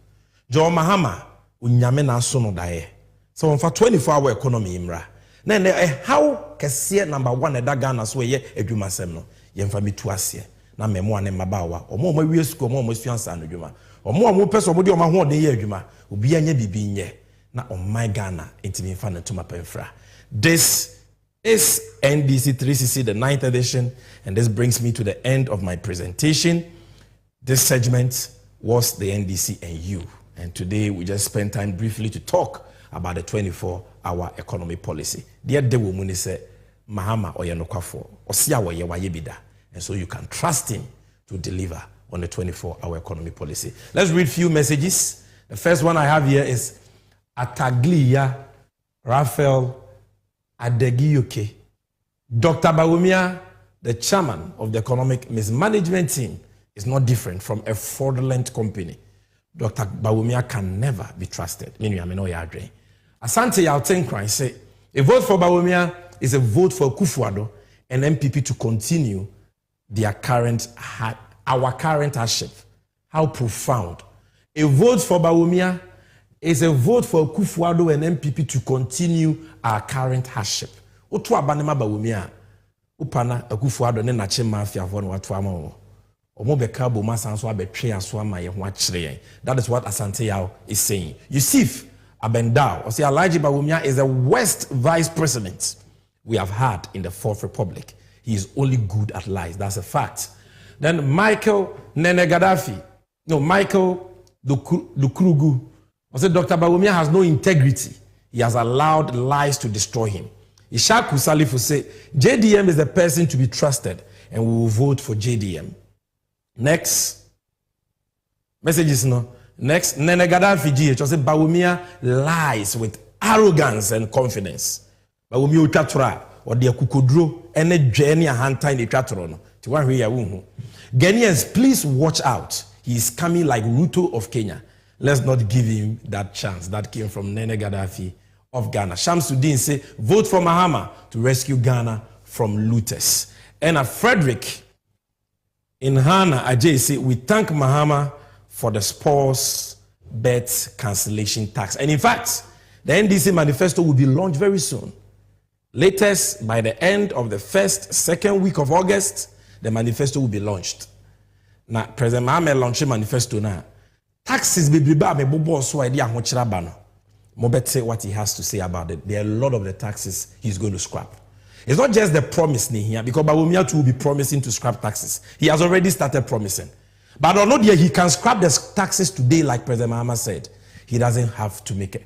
John Mahama unyame na so no dae. So for 24-hour economy imra. Na how kese number 1 eda Ghana so ye adwuma sem no. Ye mfa metu ase. Na memo ane mabawa. Omo ma wie school omo suansa no adwuma. Omo pese omo de omo ho de ye adwuma. Obi anya bibi nye. Na on my Ghana intimi mfa na tuma pemfra. This is NDC 360, the 9th edition, and this brings me to the end of my presentation. This segment was the NDC and you, and today we just spent time briefly to talk about the 24-hour economy policy. Dear Dewumuni said, Mahama oyenokafo, osiya waye wayebida, and so you can trust him to deliver on the 24-hour economy policy. Let's read a few messages. The first one I have here is Ataglia Raphael Adegiyoke. Dr. BAWUMIA, the chairman of the economic mismanagement team, is not different from a fraudulent company. Dr. BAWUMIA can never be trusted. Asante Yaltenkran say, a vote for BAWUMIA is a vote for Kufuado and MPP to continue our current hardship. How profound. A vote for BAWUMIA is a vote for Kufuado and MPP to continue our current hardship. Otu abanema BAWUMIA upana Kufuado ne na che mafia fo no watu ama wo. Omo beka bo masanso abetwe aso ama ye ho akire. That is what Asante Yao is saying. Yusuf Abendao, or say Alhaji BAWUMIA is the worst vice president we have had in the Fourth Republic. He is only good at lies. That's a fact. Then Michael Nene Gaddafi. No, Michael Lukrugu. I said Dr. BAWUMIA has no integrity. He has allowed lies to destroy him. Ishaku Salifu say JDM is the person to be trusted and we will vote for JDM. Next messages no. Next Nene Gaddafi GH. I said BAWUMIA lies with arrogance and confidence. BAWUMIA utatura or the kukodro ene dwene ahanta in the twatoro no. Ti wan hwe ya wo. Ghanaians, please watch out. He is coming like Ruto of Kenya. Let's not give him that chance. That came from Nene Gaddafi of Ghana. Shamsuddin say, vote for Mahama to rescue Ghana from looters. And Frederick in Hana Ajay say, we thank Mahama for the sports bet cancellation tax. And in fact, the NDC manifesto will be launched very soon. Latest by the end of the second week of August, the manifesto will be launched. Now, President Mahama launched manifesto now. Taxes be bobo so idea hochira bano. Mobete what he has to say about it. There are a lot of the taxes he's going to scrap. It's not just the promise here, because BAWUMIA too will be promising to scrap taxes. He has already started promising. But on not yet he can scrap the taxes today, like President Mahama said. He doesn't have to make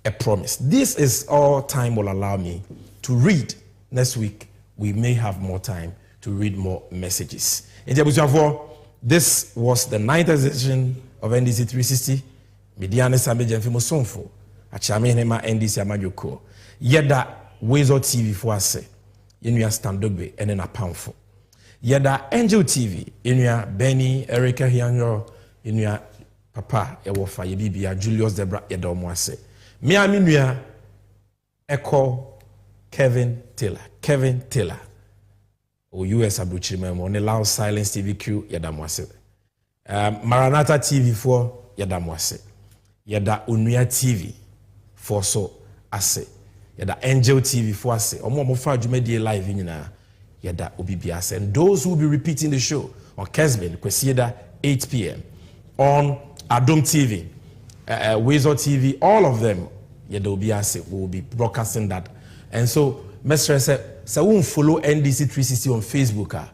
a promise. This is all time will allow me to read. Next week we may have more time to read more messages. This was the 9th edition of NDC 360. Midiane Sambe Jemfimo Sonfo. Achame Nema NDC Amajoko. Yeda Wezo TV for us. Inuya Standogbe and then a poundful. Yeda Angel TV. Inuya Benny, Erica Hianyo. Inuya Papa Ewofa Yebibia Julius Debra Yeda Omwase. Miami Nuya Echo Kevin Taylor. O US Abuchimemo. On allow Silence TV Q Yeda Mwase. Maranatha TV for Yeda Mwase. Yeda Unuya TV for so ase. Yeda Angel TV for ase. Omo mofa jumedi live nyina. Yeda Obibi ase. And those who will be repeating the show on Kesben, Kwesieda 8 p.m. on Adom TV, Weasel TV, all of them, yeah, they will be will be broadcasting that. And so, Mr. So won't follow NDC 360 on Facebook.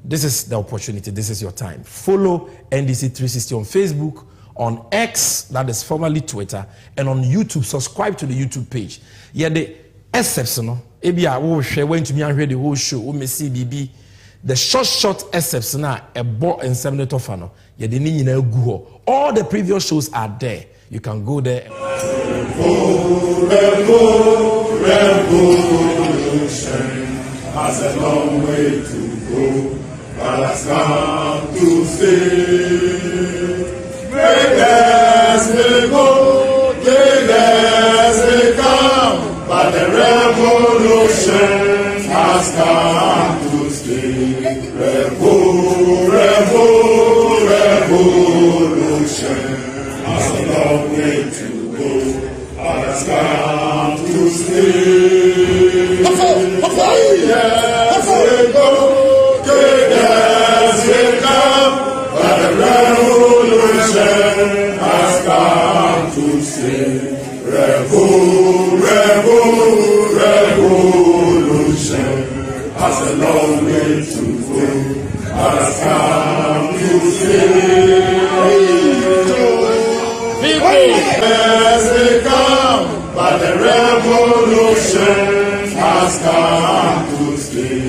This is the opportunity. This is your time. Follow NDC 360 on Facebook, on X, that is formerly Twitter, and on YouTube. Subscribe to the YouTube page. Yeah, the exceptional. Maybe I will share when to me and read the whole show. We may see BB. The short exceptional a bought and seminator fano. Yeah, the name all the previous shows are there. You can go there. Revolution has a long way to go, but has come to stay. Greatness may go, greatness may come, but the revolution has come to stay. Revolution has a long way to go, but has come to stay. Yes, we go, yes, we come, but the revolution has come to stay. Revolution has a long way to go, but has come to stay. Yes, we come, but the revolution has come to stay.